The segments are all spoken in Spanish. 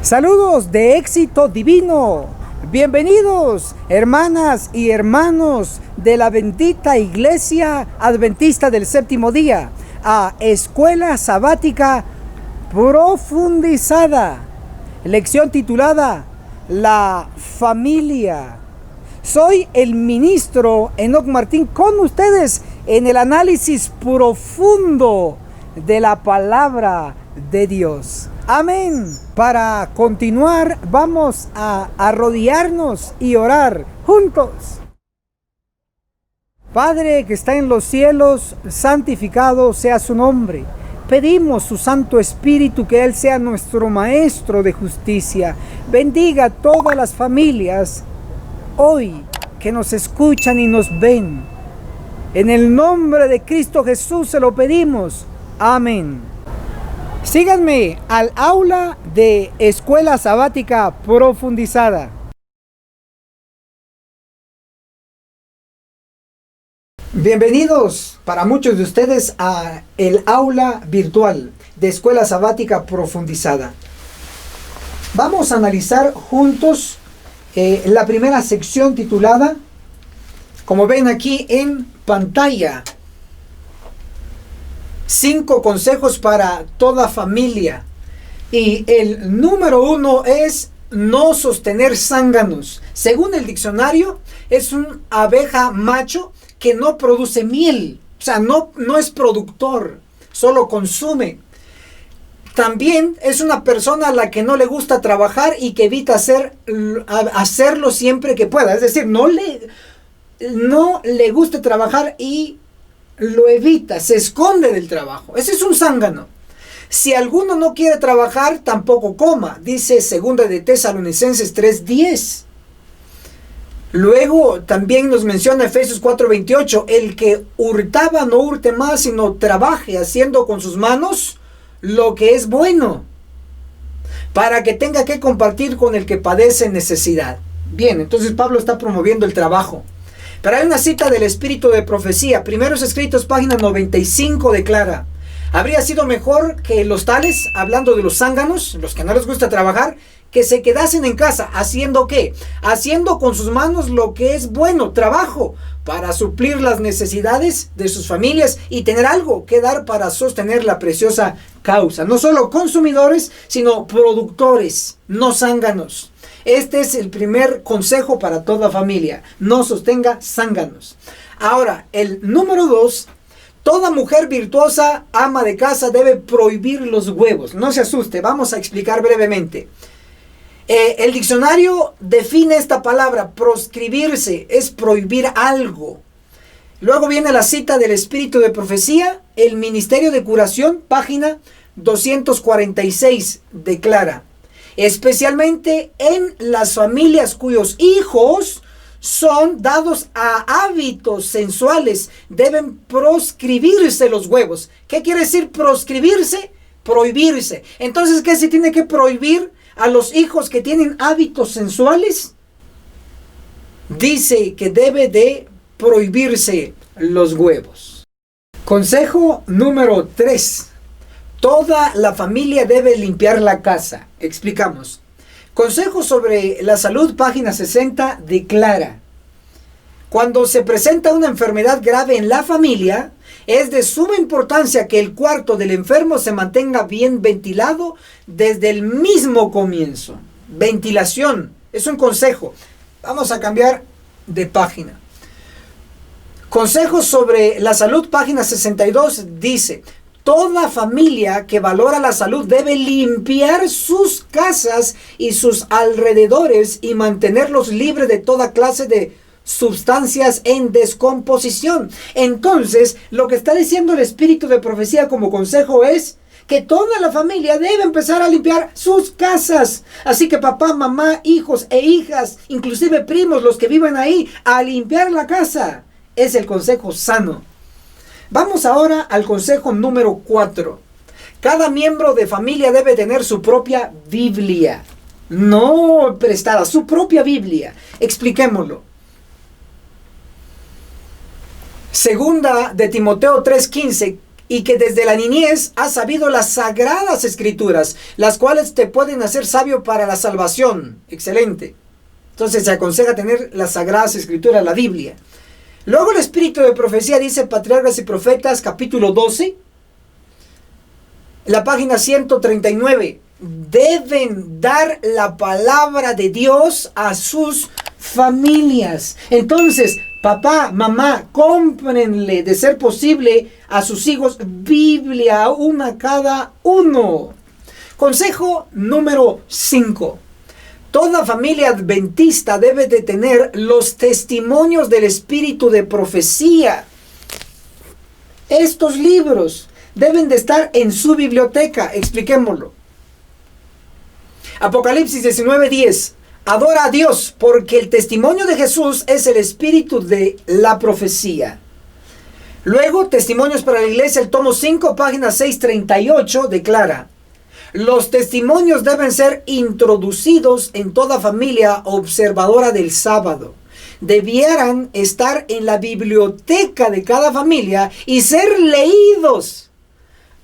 Saludos de éxito divino. Bienvenidos, hermanas y hermanos de la bendita Iglesia Adventista del Séptimo Día, a Escuela Sabática Profundizada. Lección titulada La Familia. Soy el ministro Enoc Martín con ustedes en el análisis profundo de la palabra de Dios. Amén. Para continuar, vamos a arrodillarnos y orar juntos. Padre que está en los cielos, santificado sea su nombre. Pedimos su Santo Espíritu, que Él sea nuestro Maestro de justicia. Bendiga a todas las familias hoy que nos escuchan y nos ven. En el nombre de Cristo Jesús se lo pedimos. Amén. Síganme al aula de Escuela Sabática Profundizada. Bienvenidos para muchos de ustedes a el aula virtual de Escuela Sabática Profundizada. Vamos a analizar juntos la primera sección titulada, como ven aquí en pantalla, 5 consejos para toda familia. Y el número 1 es no sostener zánganos. Según el diccionario, es un abeja macho que no produce miel. O sea, no es productor, solo consume. También es una persona a la que no le gusta trabajar y que evita hacerlo siempre que pueda. Es decir, no le gusta trabajar y lo evita, se esconde del trabajo. Ese es un zángano. Si alguno no quiere trabajar, tampoco coma, dice 2 de Tesalonicenses 3:10. Luego también nos menciona Efesios 4:28, el que hurtaba no hurte más, sino trabaje haciendo con sus manos lo que es bueno, para que tenga que compartir con el que padece necesidad. Bien, entonces Pablo está promoviendo el trabajo. Pero hay una cita del Espíritu de Profecía. Primeros Escritos, página 95, declara: habría sido mejor que los tales, hablando de los zánganos, los que no les gusta trabajar, que se quedasen en casa. ¿Haciendo qué? Haciendo con sus manos lo que es bueno, trabajo, para suplir las necesidades de sus familias y tener algo que dar para sostener la preciosa causa. No solo consumidores, sino productores, no zánganos. Este es el primer consejo para toda familia: no sostenga zánganos. Ahora, el número 2, toda mujer virtuosa, ama de casa, debe prohibir los huevos. No se asuste, vamos a explicar brevemente. El diccionario define esta palabra: proscribirse, es prohibir algo. Luego viene la cita del Espíritu de Profecía. El Ministerio de Curación, página 246, declara: especialmente en las familias cuyos hijos son dados a hábitos sensuales, deben proscribirse los huevos. ¿Qué quiere decir proscribirse? Prohibirse. Entonces, ¿qué se tiene que prohibir a los hijos que tienen hábitos sensuales? Dice que debe de prohibirse los huevos. Consejo número 3. Toda la familia debe limpiar la casa. Explicamos. Consejo sobre la salud, página 60, declara: cuando se presenta una enfermedad grave en la familia, es de suma importancia que el cuarto del enfermo se mantenga bien ventilado desde el mismo comienzo. Ventilación es un consejo. Vamos a cambiar de página. Consejos sobre la salud, página 62, dice: toda familia que valora la salud debe limpiar sus casas y sus alrededores y mantenerlos libres de toda clase de sustancias en descomposición. Entonces, lo que está diciendo el Espíritu de Profecía como consejo es que toda la familia debe empezar a limpiar sus casas. Así que papá, mamá, hijos e hijas, inclusive primos, los que viven ahí, a limpiar la casa. Es el consejo sano. Vamos ahora al consejo número 4. Cada miembro de familia debe tener su propia Biblia. No prestada, su propia Biblia. Expliquémoslo. Segunda de Timoteo 3:15 y que desde la niñez has sabido las sagradas escrituras, las cuales te pueden hacer sabio para la salvación. Excelente. Entonces se aconseja tener las sagradas escrituras, la Biblia. Luego el espíritu de profecía dice Patriarcas y Profetas, capítulo 12, la página 139. Deben dar la palabra de Dios a sus familias. Entonces, papá, mamá, cómprenle, de ser posible, a sus hijos Biblia, una cada uno. Consejo número 5. Toda familia adventista debe de tener los testimonios del espíritu de profecía. Estos libros deben de estar en su biblioteca. Expliquémoslo. Apocalipsis 19:10. Adora a Dios, porque el testimonio de Jesús es el espíritu de la profecía. Luego, Testimonios para la Iglesia, el tomo 5, página 638, declara: los testimonios deben ser introducidos en toda familia observadora del sábado. Debieran estar en la biblioteca de cada familia y ser leídos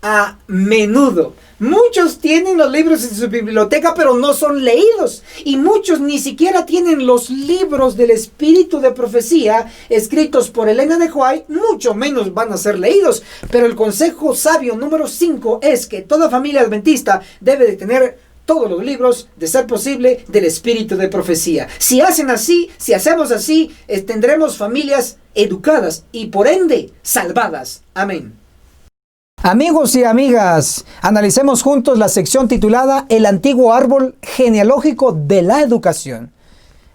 a menudo. Muchos tienen los libros en su biblioteca, pero no son leídos. Y muchos ni siquiera tienen los libros del espíritu de profecía escritos por Elena de White, mucho menos van a ser leídos. Pero el consejo sabio número 5 es que toda familia adventista debe de tener todos los libros, de ser posible, del espíritu de profecía. Si hacen así, si hacemos así, tendremos familias educadas y por ende salvadas. Amén. Amigos y amigas, analicemos juntos la sección titulada El antiguo árbol genealógico de la educación.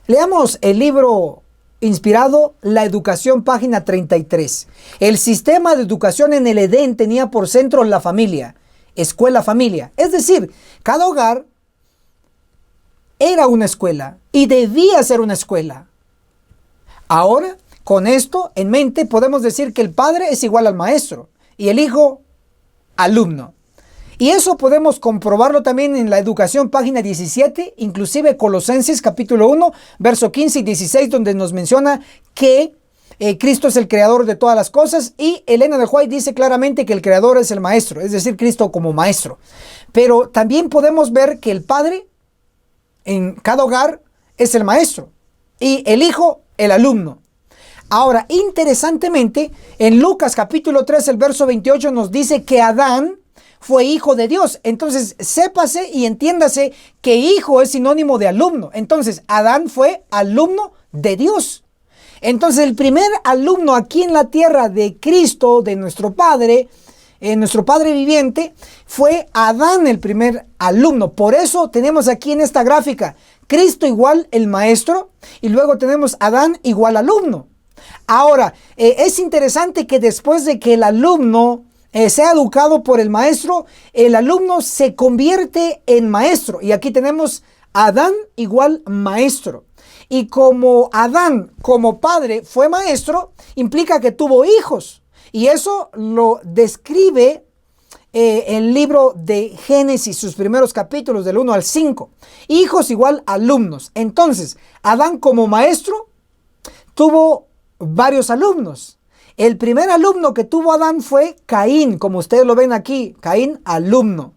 Leamos el libro inspirado La Educación, página 33. El sistema de educación en el Edén tenía por centro la familia, escuela-familia. Es decir, cada hogar era una escuela y debía ser una escuela. Ahora, con esto en mente, podemos decir que el padre es igual al maestro y el hijo alumno. Y eso podemos comprobarlo también en la educación, página 17, inclusive Colosenses capítulo 1, verso 15 y 16, donde nos menciona que Cristo es el creador de todas las cosas, y Elena de White dice claramente que el creador es el maestro, es decir, Cristo como maestro. Pero también podemos ver que el padre en cada hogar es el maestro y el hijo el alumno. Ahora, interesantemente, en Lucas capítulo 3, el verso 28 nos dice que Adán fue hijo de Dios. Entonces, sépase y entiéndase que hijo es sinónimo de alumno. Entonces, Adán fue alumno de Dios. Entonces, el primer alumno aquí en la tierra de Cristo, de nuestro Padre viviente, fue Adán el primer alumno. Por eso tenemos aquí en esta gráfica Cristo igual el maestro y luego tenemos Adán igual alumno. Ahora, es interesante que después de que el alumno sea educado por el maestro, el alumno se convierte en maestro. Y aquí tenemos Adán igual maestro. Y como Adán, como padre, fue maestro, implica que tuvo hijos. Y eso lo describe el libro de Génesis, sus primeros capítulos del 1 al 5. Hijos igual alumnos. Entonces, Adán como maestro tuvo varios alumnos. El primer alumno que tuvo Adán fue Caín, como ustedes lo ven aquí, Caín alumno.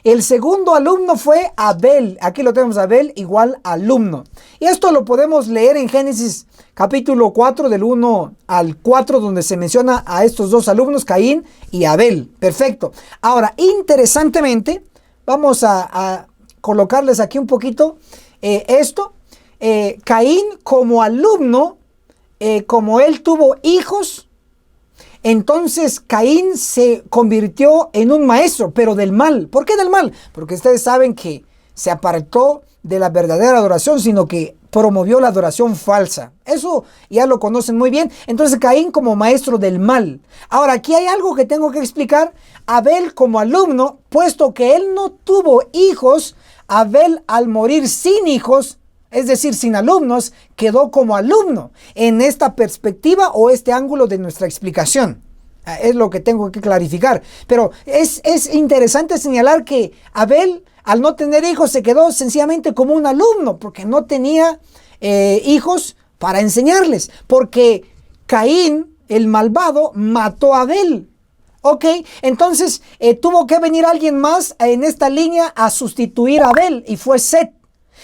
El segundo alumno fue Abel, aquí lo tenemos, Abel igual alumno. Y esto lo podemos leer en Génesis capítulo 4 del 1 al 4, donde se menciona a estos dos alumnos, Caín y Abel. Perfecto. Ahora, interesantemente, vamos a colocarles aquí un poquito esto. Caín como alumno, como él tuvo hijos, entonces Caín se convirtió en un maestro, pero del mal. ¿Por qué del mal? Porque ustedes saben que se apartó de la verdadera adoración, sino que promovió la adoración falsa. Eso ya lo conocen muy bien. Entonces Caín como maestro del mal. Ahora, aquí hay algo que tengo que explicar. Abel como alumno, puesto que él no tuvo hijos, Abel al morir sin hijos, es decir, sin alumnos, quedó como alumno en esta perspectiva o este ángulo de nuestra explicación. Es lo que tengo que clarificar. Pero es interesante señalar que Abel, al no tener hijos, se quedó sencillamente como un alumno, porque no tenía hijos para enseñarles. Porque Caín, el malvado, mató a Abel. Ok, entonces tuvo que venir alguien más en esta línea a sustituir a Abel y fue Set.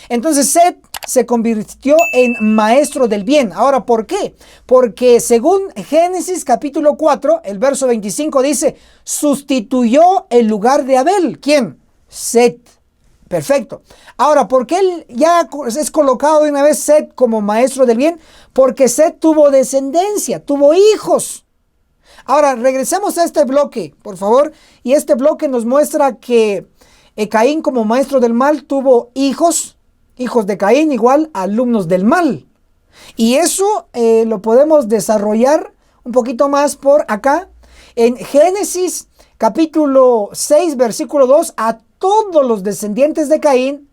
Entonces Set se convirtió en maestro del bien. Ahora, ¿por qué? Porque según Génesis capítulo 4, el verso 25 dice, sustituyó el lugar de Abel. ¿Quién? Set. Perfecto. Ahora, ¿por qué él ya es colocado de una vez Set como maestro del bien? Porque Set tuvo descendencia, tuvo hijos. Ahora, regresemos a este bloque, por favor. Y este bloque nos muestra que Caín como maestro del mal tuvo hijos. Hijos de Caín igual alumnos del mal. Y eso lo podemos desarrollar un poquito más por acá. En Génesis capítulo 6, versículo 2, a todos los descendientes de Caín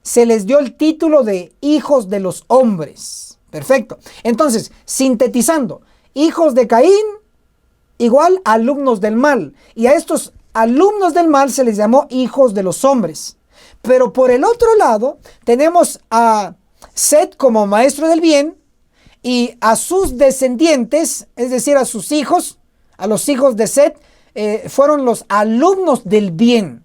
se les dio el título de hijos de los hombres. Perfecto. Entonces, sintetizando, hijos de Caín igual alumnos del mal. Y a estos alumnos del mal se les llamó hijos de los hombres. Pero por el otro lado, tenemos a Set como maestro del bien y a sus descendientes, es decir, a sus hijos, a los hijos de Set, fueron los alumnos del bien.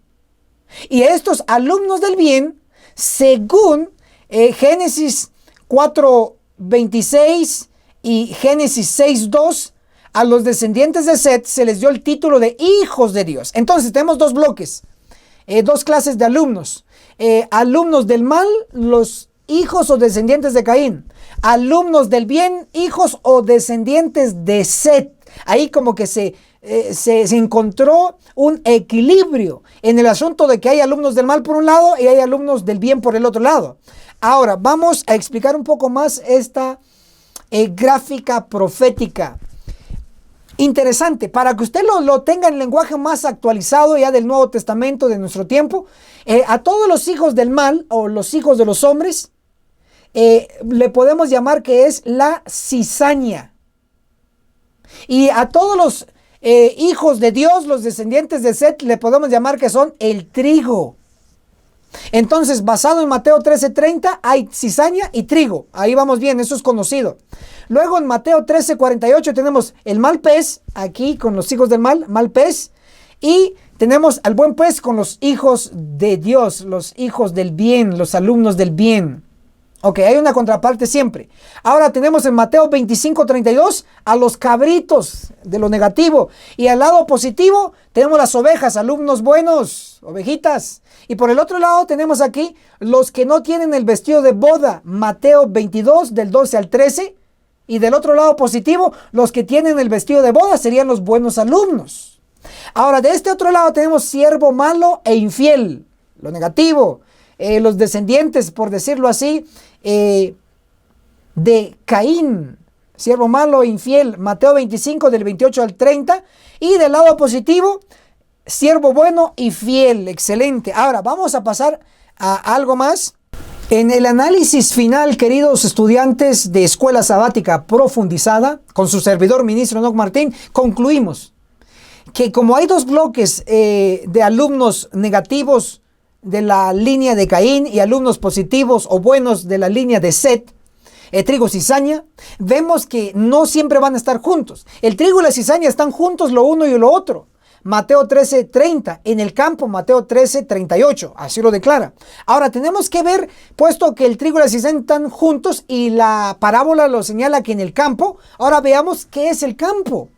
Y estos alumnos del bien, según Génesis 4:26 y Génesis 6:2, a los descendientes de Set se les dio el título de hijos de Dios. Entonces tenemos dos bloques, dos clases de alumnos. Alumnos del mal, los hijos o descendientes de Caín. Alumnos del bien, hijos o descendientes de Set. Ahí como que se encontró un equilibrio en el asunto de que hay alumnos del mal por un lado y hay alumnos del bien por el otro lado. Ahora vamos a explicar un poco más esta gráfica profética. Interesante, para que usted lo tenga en lenguaje más actualizado ya del Nuevo Testamento de nuestro tiempo. A todos los hijos del mal o los hijos de los hombres le podemos llamar que es la cizaña. Y a todos los hijos de Dios, los descendientes de Set, le podemos llamar que son el trigo. Entonces, basado en Mateo 13:30, hay cizaña y trigo. Ahí vamos bien, eso es conocido. Luego en Mateo 13:48 tenemos el mal pez, aquí con los hijos del mal pez. Y tenemos al buen pez con los hijos de Dios, los hijos del bien, los alumnos del bien. Ok, hay una contraparte siempre. Ahora tenemos en Mateo 25:32 a los cabritos de lo negativo. Y al lado positivo tenemos las ovejas, alumnos buenos, ovejitas. Y por el otro lado tenemos aquí los que no tienen el vestido de boda, Mateo 22 del 12 al 13. Y del otro lado positivo, los que tienen el vestido de boda serían los buenos alumnos. Ahora de este otro lado tenemos siervo malo e infiel, lo negativo. Los descendientes, por decirlo así, de Caín, siervo malo e infiel, Mateo 25 del 28 al 30. Y del lado positivo, siervo bueno y fiel, excelente. Ahora vamos a pasar a algo más. En el análisis final, queridos estudiantes de Escuela Sabática Profundizada, con su servidor ministro Enoc Martín, concluimos que como hay dos bloques de alumnos negativos de la línea de Caín y alumnos positivos o buenos de la línea de Set, trigo y cizaña, vemos que no siempre van a estar juntos. El trigo y la cizaña están juntos lo uno y lo otro. Mateo 13:30, en el campo Mateo 13:38, así lo declara. Ahora tenemos que ver, puesto que el trigo y la cizaña están juntos y la parábola lo señala que en el campo, ahora veamos qué es el campo.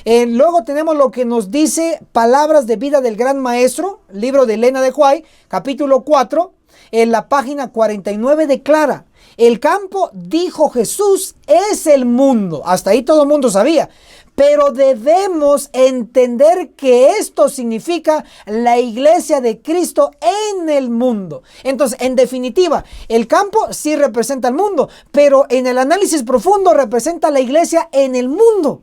Luego tenemos lo que nos dice Palabras de Vida del Gran Maestro, libro de Elena de White, capítulo 4, en la página 49 declara: el campo, dijo Jesús, es el mundo. Hasta ahí todo el mundo sabía. Pero debemos entender que esto significa la iglesia de Cristo en el mundo. Entonces, en definitiva, el campo sí representa el mundo, pero en el análisis profundo representa la iglesia en el mundo.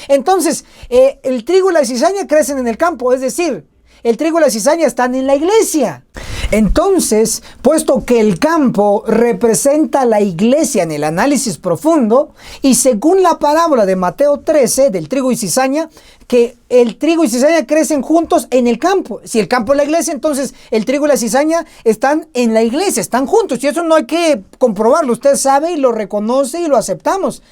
Entonces, el trigo y la cizaña crecen en el campo, es decir, el trigo y la cizaña están en la iglesia. Entonces, puesto que el campo representa la iglesia en el análisis profundo, y según la parábola de Mateo 13 del trigo y cizaña, que el trigo y cizaña crecen juntos en el campo. Si el campo es la iglesia, entonces el trigo y la cizaña están en la iglesia, están juntos. Y eso no hay que comprobarlo, usted sabe y lo reconoce y lo aceptamos.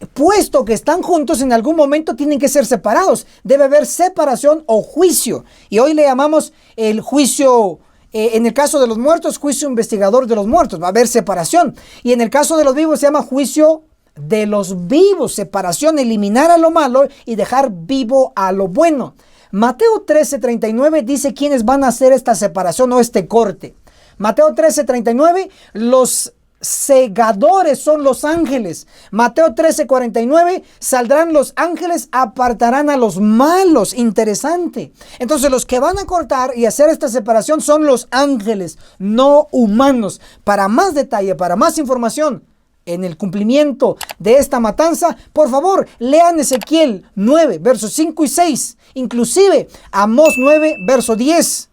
puesto que están juntos, en algún momento tienen que ser separados. Debe haber separación o juicio. Y hoy le llamamos el juicio, en el caso de los muertos, juicio investigador de los muertos. Va a haber separación. Y en el caso de los vivos se llama juicio de los vivos. Separación, eliminar a lo malo y dejar vivo a lo bueno. Mateo 13:39 dice quiénes van a hacer esta separación o este corte. Mateo 13:39, los segadores son los ángeles. Mateo 13:49, saldrán los ángeles, apartarán a los malos. Interesante. Entonces los que van a cortar y hacer esta separación son los ángeles, no humanos. Para más detalle, para más información en el cumplimiento de esta matanza, por favor, lean Ezequiel 9, versos 5 y 6, inclusive Amós 9, verso 10.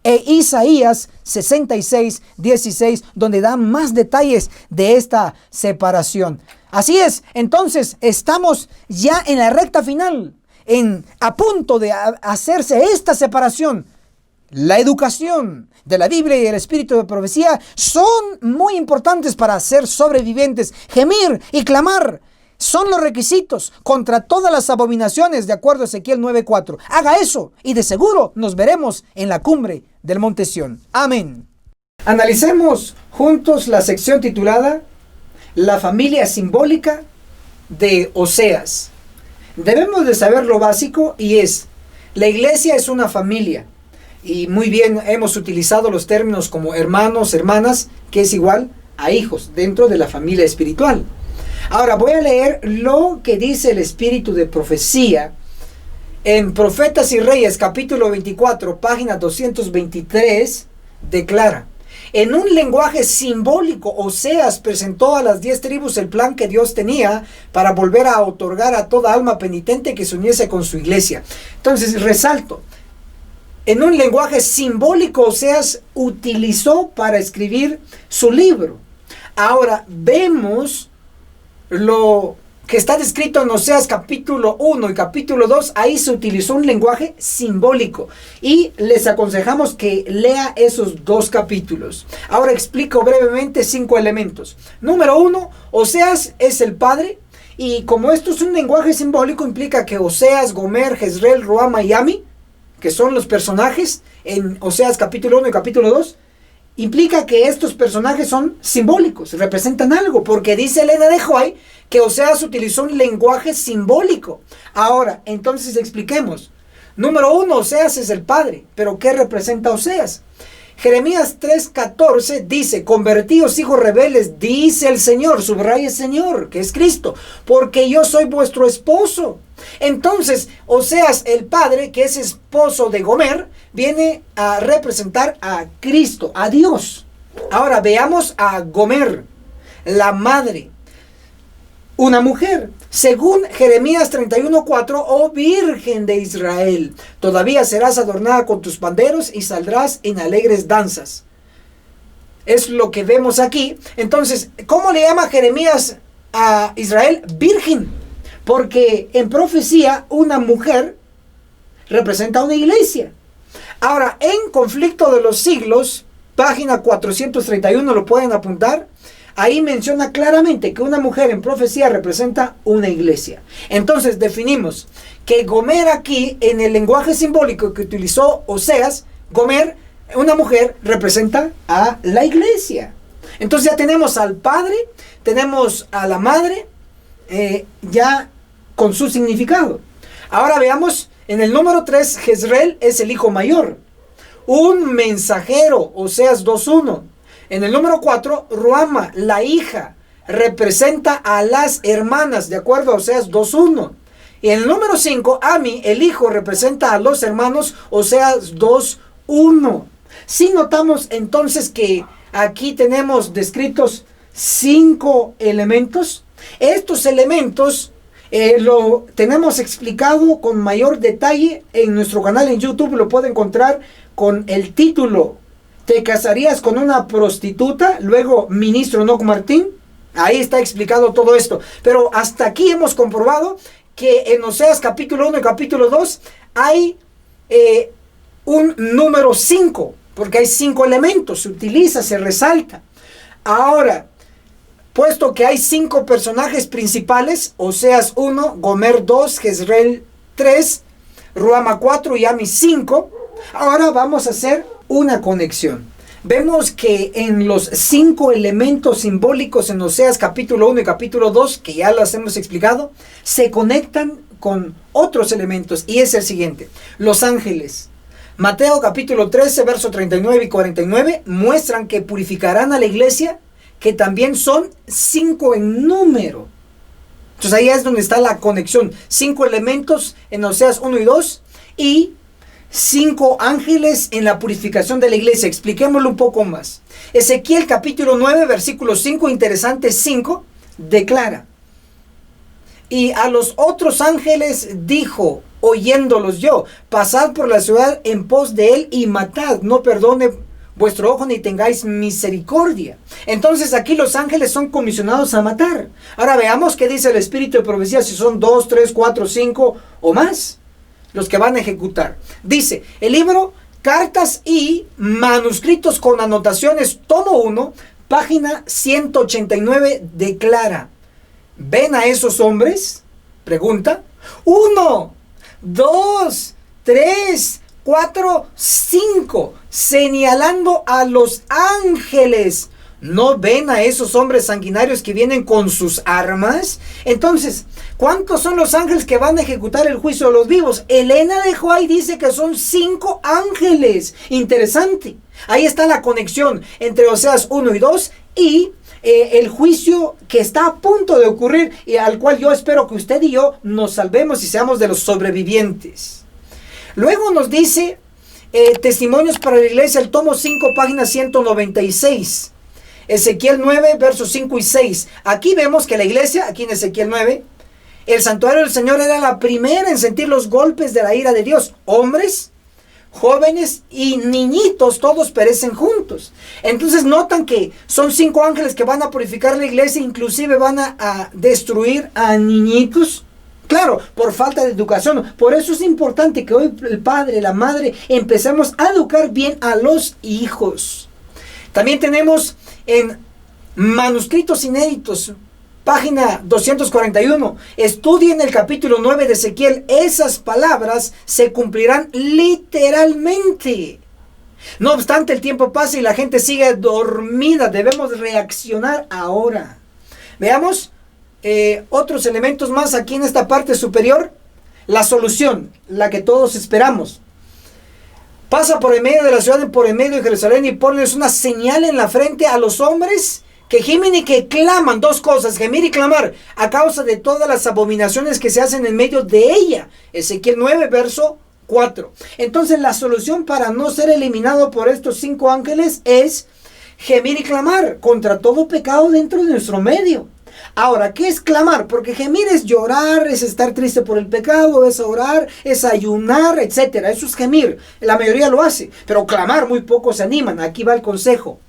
E Isaías 66, 16, donde dan más detalles de esta separación. Así es, entonces estamos ya en la recta final, a punto de hacerse esta separación. La educación de la Biblia y el espíritu de profecía son muy importantes para ser sobrevivientes. Gemir y clamar son los requisitos contra todas las abominaciones, de acuerdo a Ezequiel 9:4. Haga eso y de seguro nos veremos en la cumbre del Monte Sión. Amén. Analicemos juntos la sección titulada La familia simbólica de Oseas. Debemos de saber lo básico y es, la iglesia es una familia. Y muy bien hemos utilizado los términos como hermanos, hermanas, que es igual a hijos dentro de la familia espiritual. Ahora voy a leer lo que dice el espíritu de profecía en Profetas y Reyes, capítulo 24, página 223, declara: en un lenguaje simbólico, Oseas presentó a las 10 tribus el plan que Dios tenía para volver a otorgar a toda alma penitente que se uniese con su iglesia. Entonces, resalto, en un lenguaje simbólico Oseas utilizó para escribir su libro. Ahora vemos lo que está descrito en Oseas capítulo 1 y capítulo 2, ahí se utilizó un lenguaje simbólico y les aconsejamos que lea esos dos capítulos. Ahora explico brevemente 5 elementos. Número 1, Oseas es el padre, y como esto es un lenguaje simbólico, implica que Oseas, Gomer, Jezreel, Ruama y Ami, que son los personajes en Oseas capítulo 1 y capítulo 2, implica que estos personajes son simbólicos, representan algo, porque dice Elena de White que Oseas utilizó un lenguaje simbólico. Ahora, entonces expliquemos. Número 1, Oseas es el padre, pero ¿qué representa Oseas? Jeremías 3:14 dice: convertíos, hijos rebeldes, dice el Señor, subraya el Señor, que es Cristo, porque yo soy vuestro esposo. Entonces, Oseas, el padre, que es esposo de Gomer, viene a representar a Cristo, a Dios. Ahora veamos a Gomer, la madre, una mujer. Según Jeremías 31:4, oh Virgen de Israel, todavía serás adornada con tus panderos y saldrás en alegres danzas. Es lo que vemos aquí. Entonces, ¿cómo le llama Jeremías a Israel? Virgen. Porque en profecía una mujer representa una iglesia. Ahora, en Conflicto de los Siglos, página 431, lo pueden apuntar. Ahí menciona claramente que una mujer en profecía representa una iglesia. Entonces definimos que Gomer aquí, en el lenguaje simbólico que utilizó Oseas, Gomer, una mujer, representa a la iglesia. Entonces ya tenemos al padre, tenemos a la madre, ya con su significado. Ahora veamos, en el número 3, Jezreel es el hijo mayor. Un mensajero, Oseas 2:1. En el número 4, Ruama, la hija, representa a las hermanas, de acuerdo a Oseas 2:1. Y en el número 5, Ami, el hijo, representa a los hermanos, Oseas 2:1. Si notamos entonces que aquí tenemos descritos 5 elementos. Estos elementos lo tenemos explicado con mayor detalle en nuestro canal en YouTube. Lo puede encontrar con el título ¿Te casarías con una prostituta? Luego Ministro Enoch Martín. Ahí está explicado todo esto. Pero hasta aquí hemos comprobado que en Oseas capítulo 1 y capítulo 2 hay un número 5, porque hay 5 elementos, se utiliza, se resalta. Ahora, puesto que hay 5 personajes principales, Oseas 1, Gomer 2, Jezreel 3, Ruama 4 y Ami 5, ahora vamos a hacer una conexión. Vemos que en los 5 elementos simbólicos en Oseas capítulo 1 y capítulo 2, que ya los hemos explicado, se conectan con otros elementos, y es el siguiente: los ángeles. Mateo capítulo 13, verso 39 y 49 muestran que purificarán a la iglesia, que también son 5 en número. Entonces ahí es donde está la conexión. 5 elementos en Oseas 1 y 2 y 5 ángeles en la purificación de la iglesia. Expliquémoslo un poco más. Ezequiel capítulo 9, versículo 5, interesante 5, declara: y a los otros ángeles dijo, oyéndolos yo, pasad por la ciudad en pos de él y matad, no perdone vuestro ojo ni tengáis misericordia. Entonces aquí los ángeles son comisionados a matar. Ahora veamos qué dice el espíritu de profecía, si son 2, 3, 4, 5 o más los que van a ejecutar. Dice el libro Cartas y Manuscritos con Anotaciones, tomo 1, página 189, declara: ¿ven a esos hombres? Pregunta. 1, 2, 3, 4, 5, señalando a los ángeles. ¿No ven a esos hombres sanguinarios que vienen con sus armas? Entonces, ¿cuántos son los ángeles que van a ejecutar el juicio de los vivos? Elena de White dice que son 5 ángeles. Interesante. Ahí está la conexión entre Oseas 1 y 2 y el juicio que está a punto de ocurrir, y al cual yo espero que usted y yo nos salvemos y seamos de los sobrevivientes. Luego nos dice Testimonios para la Iglesia, el tomo 5, página 196. Ezequiel 9, versos 5 y 6. Aquí vemos que la iglesia, aquí en Ezequiel 9, el santuario del Señor era la primera en sentir los golpes de la ira de Dios. Hombres, jóvenes y niñitos, todos perecen juntos. Entonces notan que son 5 ángeles que van a purificar la iglesia, inclusive van a destruir a niñitos. Claro, por falta de educación. Por eso es importante que hoy el padre, la madre, empecemos a educar bien a los hijos. También tenemos en Manuscritos Inéditos, página 241, estudien el capítulo 9 de Ezequiel. Esas palabras se cumplirán literalmente. No obstante, el tiempo pasa y la gente sigue dormida. Debemos reaccionar ahora. Veamos otros elementos más aquí en esta parte superior. La solución, la que todos esperamos. Pasa por el medio de la ciudad, por el medio de Jerusalén, y ponles una señal en la frente a los hombres que gimen y que claman. 2 cosas, gemir y clamar, a causa de todas las abominaciones que se hacen en medio de ella. Ezequiel 9, verso 4. Entonces la solución para no ser eliminado por estos 5 ángeles es gemir y clamar contra todo pecado dentro de nuestro medio. Ahora, ¿qué es clamar? Porque gemir es llorar, es estar triste por el pecado, es orar, es ayunar, etc. Eso es gemir. La mayoría lo hace, pero clamar muy pocos se animan. Aquí va el consejo.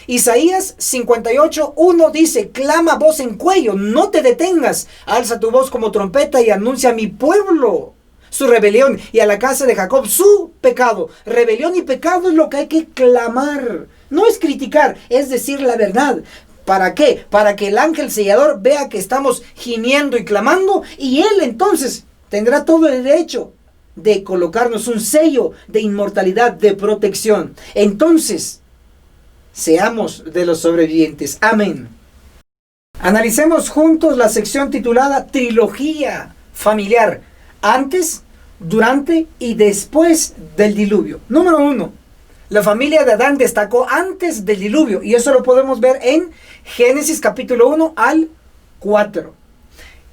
Isaías 58:1 dice: clama voz en cuello, no te detengas, alza tu voz como trompeta y anuncia a mi pueblo su rebelión y a la casa de Jacob su pecado. Rebelión y pecado es lo que hay que clamar. No es criticar, es decir la verdad. ¿Para qué? Para que el ángel sellador vea que estamos gimiendo y clamando, y él entonces tendrá todo el derecho de colocarnos un sello de inmortalidad, de protección. Entonces, seamos de los sobrevivientes. Amén. Analicemos juntos la sección titulada Trilogía Familiar, antes, durante y después del diluvio. Número 1. La familia de Adán destacó antes del diluvio, y eso lo podemos ver en Génesis capítulo 1 al 4.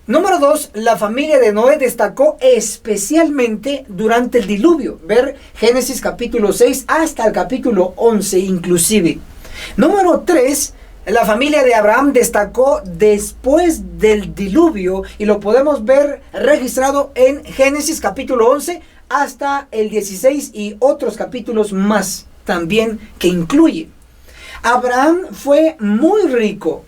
Número 2, la familia de Noé destacó especialmente durante el diluvio. Ver Génesis capítulo 6 hasta el capítulo 11 inclusive. Número 3, la familia de Abraham destacó después del diluvio, y lo podemos ver registrado en Génesis capítulo 11 hasta el 16 y otros capítulos más también que incluye. Abraham fue muy rico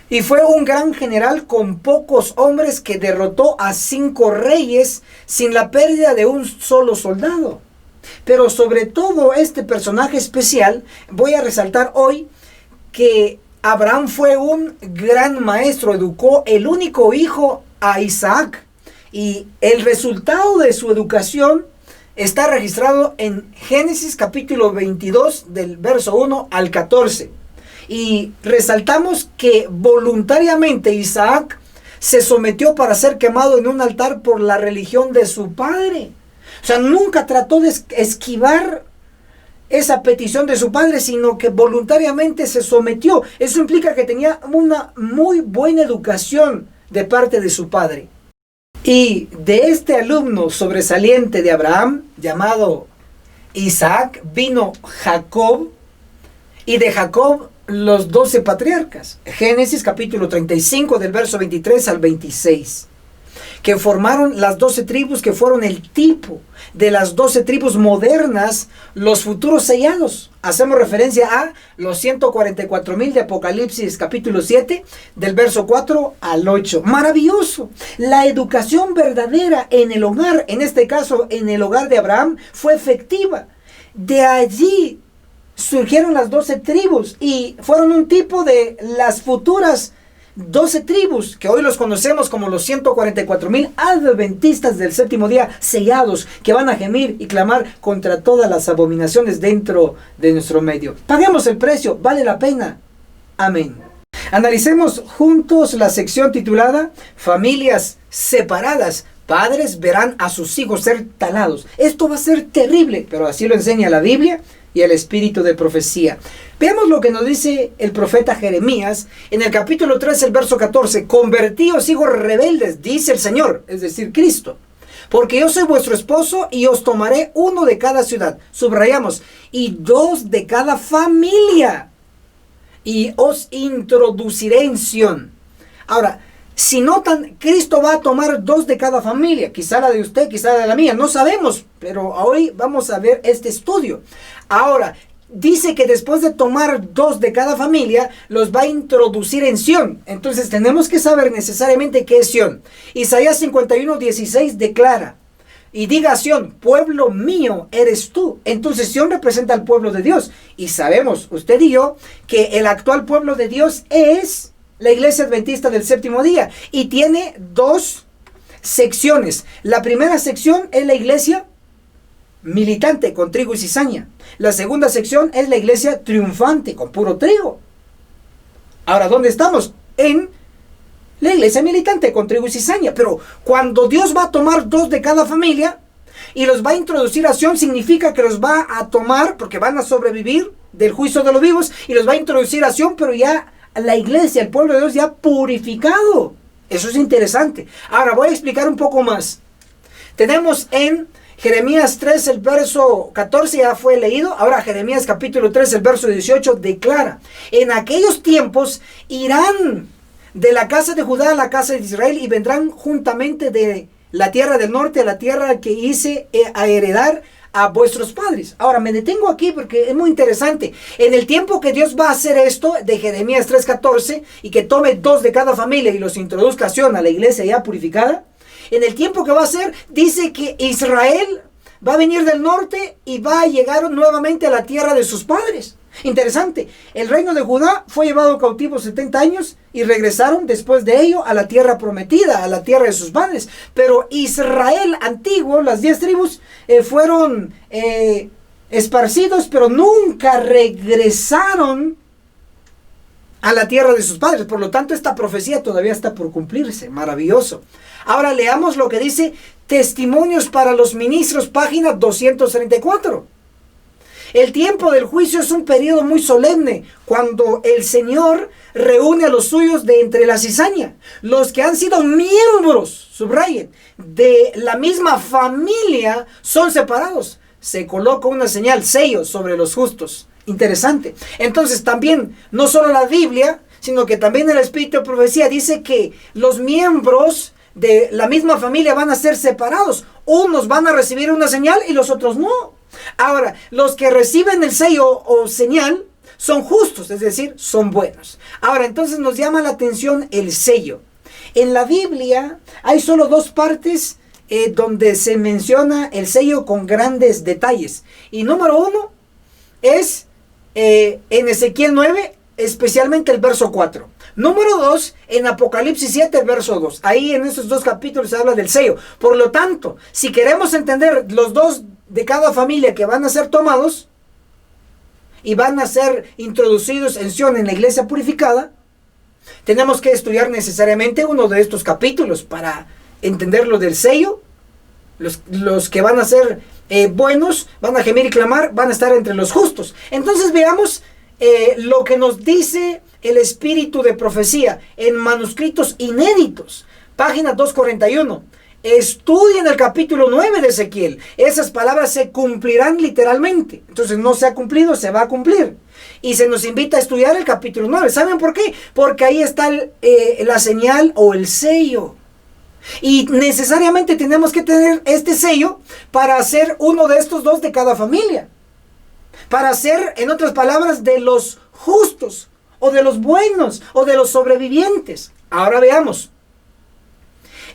y fue un gran general con pocos hombres que derrotó a 5 reyes sin la pérdida de un solo soldado. Pero sobre todo este personaje especial, voy a resaltar hoy que Abraham fue un gran maestro, educó el único hijo a Isaac. Y el resultado de su educación está registrado en Génesis capítulo 22 del verso 1 al 14. Y resaltamos que voluntariamente Isaac se sometió para ser quemado en un altar por la religión de su padre. O sea, nunca trató de esquivar esa petición de su padre, sino que voluntariamente se sometió. Eso implica que tenía una muy buena educación de parte de su padre. Y de este alumno sobresaliente de Abraham, llamado Isaac, vino Jacob, y de Jacob los 12 patriarcas. Génesis capítulo 35 del verso 23 al 26. Que formaron las 12 tribus que fueron el tipo de las 12 tribus modernas, los futuros sellados. Hacemos referencia a los 144,000 de Apocalipsis capítulo 7 del verso 4 al 8. Maravilloso. La educación verdadera en el hogar, en este caso en el hogar de Abraham, fue efectiva. De allí surgieron las 12 tribus y fueron un tipo de las futuras 12 tribus, que hoy los conocemos como los 144,000 adventistas del séptimo día, sellados, que van a gemir y clamar contra todas las abominaciones dentro de nuestro medio. Paguemos el precio, vale la pena. Amén. Analicemos juntos la sección titulada Familias separadas. Padres verán a sus hijos ser talados. Esto va a ser terrible, pero así lo enseña la Biblia y el espíritu de profecía. Veamos lo que nos dice el profeta Jeremías en el capítulo 3, el verso 14. Convertíos, hijos rebeldes, dice el Señor, es decir, Cristo. Porque yo soy vuestro esposo y os tomaré uno de cada ciudad. Subrayamos, y 2 de cada familia. Y os introduciré en Sión. Ahora, si notan, Cristo va a tomar 2 de cada familia, quizá la de usted, quizá la de la mía, no sabemos, pero hoy vamos a ver este estudio. Ahora, dice que después de tomar 2 de cada familia, los va a introducir en Sión. Entonces tenemos que saber necesariamente qué es Sión. Isaías 51:16 declara, y diga a Sión, pueblo mío eres tú. Entonces Sión representa al pueblo de Dios. Y sabemos, usted y yo, que el actual pueblo de Dios es la iglesia adventista del séptimo día, y tiene 2 secciones. La primera sección es la iglesia militante con trigo y cizaña. La segunda sección es la iglesia triunfante con puro trigo. Ahora, ¿dónde estamos? En la iglesia militante con trigo y cizaña. Pero cuando Dios va a tomar 2 de cada familia y los va a introducir a Sión, significa que los va a tomar porque van a sobrevivir del juicio de los vivos, y los va a introducir a Sión, pero ya la iglesia, el pueblo de Dios ya purificado. Eso es interesante. Ahora voy a explicar un poco más. Tenemos en Jeremías 3, el verso 14, ya fue leído. Ahora Jeremías capítulo 3, el verso 18 declara, en aquellos tiempos irán de la casa de Judá a la casa de Israel, y vendrán juntamente de la tierra del norte a la tierra que hice a heredar a vuestros padres. Ahora me detengo aquí porque es muy interesante. En el tiempo que Dios va a hacer esto de Jeremías 3:14, y que tome 2 de cada familia y los introduzca a la iglesia ya purificada, en el tiempo que va a hacer, dice que Israel va a venir del norte y va a llegar nuevamente a la tierra de sus padres. Interesante. El reino de Judá fue llevado cautivo 70 años y regresaron después de ello a la tierra prometida, a la tierra de sus padres. Pero Israel antiguo, las 10 tribus, fueron esparcidos, pero nunca regresaron a la tierra de sus padres. Por lo tanto, esta profecía todavía está por cumplirse. Maravilloso. Ahora leamos lo que dice Testimonios para los Ministros, página 234. El tiempo del juicio es un periodo muy solemne, cuando el Señor reúne a los suyos de entre la cizaña. Los que han sido miembros, subrayen, de la misma familia son separados. Se coloca una señal, sello, sobre los justos. Interesante. Entonces también, no solo la Biblia, sino que también el Espíritu de Profecía dice que los miembros de la misma familia van a ser separados. Unos van a recibir una señal y los otros no. Ahora, los que reciben el sello o señal son justos, es decir, son buenos. Ahora, entonces nos llama la atención el sello. En la Biblia hay solo 2 partes donde se menciona el sello con grandes detalles. Y número 1 es en Ezequiel 9, especialmente el verso 4. Número 2, en Apocalipsis 7, verso 2. Ahí en esos dos capítulos se habla del sello. Por lo tanto, si queremos entender los dos de cada familia que van a ser tomados y van a ser introducidos en Sion, en la iglesia purificada, tenemos que estudiar necesariamente uno de estos capítulos para entender lo del sello. Los que van a ser buenos, van a gemir y clamar, van a estar entre los justos. Entonces veamos lo que nos dice el espíritu de profecía en manuscritos inéditos. Página 241. Estudien el capítulo 9 de Ezequiel. Esas palabras se cumplirán literalmente. Entonces no se ha cumplido, se va a cumplir. Y se nos invita a estudiar el capítulo 9. ¿Saben por qué? Porque ahí está la señal o el sello. Y necesariamente tenemos que tener este sello para ser uno de estos dos de cada familia. Para ser, en otras palabras, de los justos, o de los buenos, o de los sobrevivientes. Ahora veamos.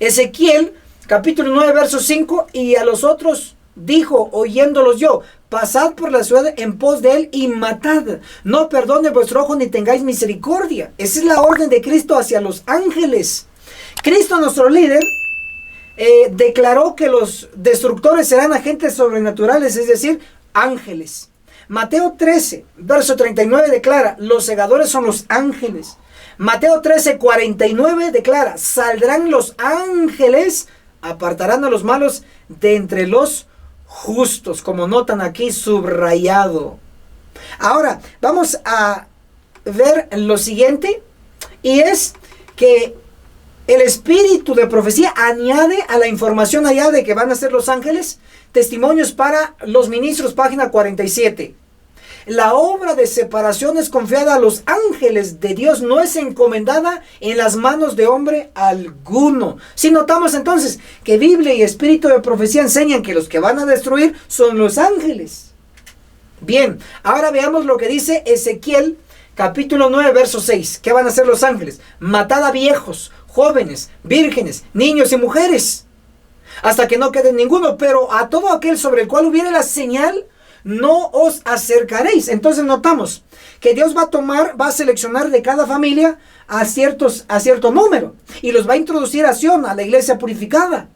Ezequiel, capítulo 9, verso 5, y a los otros dijo, oyéndolos yo, pasad por la ciudad en pos de él y matad. No perdone vuestro ojo ni tengáis misericordia. Esa es la orden de Cristo hacia los ángeles. Cristo, nuestro líder, declaró que los destructores serán agentes sobrenaturales, es decir, ángeles. Mateo 13, verso 39 declara, los segadores son los ángeles. Mateo 13, 49 declara, saldrán los ángeles, apartarán a los malos de entre los justos, como notan aquí subrayado. Ahora, vamos a ver lo siguiente, y es que el espíritu de profecía añade a la información allá de que van a ser los ángeles, testimonios para los ministros, página 47. La obra de separación es confiada a los ángeles de Dios, no es encomendada en las manos de hombre alguno. Si notamos entonces que Biblia y espíritu de profecía enseñan que los que van a destruir son los ángeles. Bien, ahora veamos lo que dice Ezequiel, capítulo 9, verso 6. ¿Qué van a hacer los ángeles? Matad a viejos, jóvenes, vírgenes, niños y mujeres, hasta que no quede ninguno, pero a todo aquel sobre el cual hubiere la señal, no os acercaréis. Entonces notamos que Dios va a seleccionar de cada familia a cierto número, y los va a introducir a Sion, a la iglesia purificada.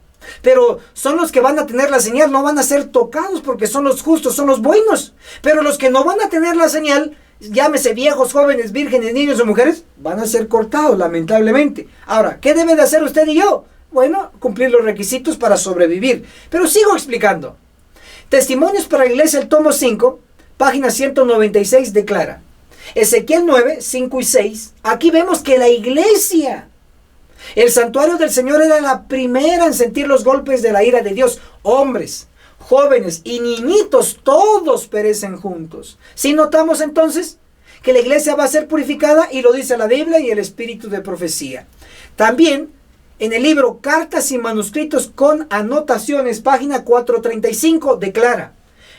Pero son los que van a tener la señal, no van a ser tocados porque son los justos, son los buenos. Pero los que no van a tener la señal, llámese viejos, jóvenes, vírgenes, niños o mujeres, van a ser cortados, lamentablemente. Ahora, ¿qué debe de hacer usted y yo? Bueno, cumplir los requisitos para sobrevivir. Pero sigo explicando. Testimonios para la iglesia, el tomo 5, página 196, declara. Ezequiel 9, 5 y 6. Aquí vemos que la iglesia, el santuario del Señor, era la primera en sentir los golpes de la ira de Dios. Hombres, jóvenes y niñitos, todos perecen juntos. Si notamos entonces que la iglesia va a ser purificada, y lo dice la Biblia y el espíritu de profecía. También en el libro Cartas y Manuscritos con Anotaciones, página 435, declara: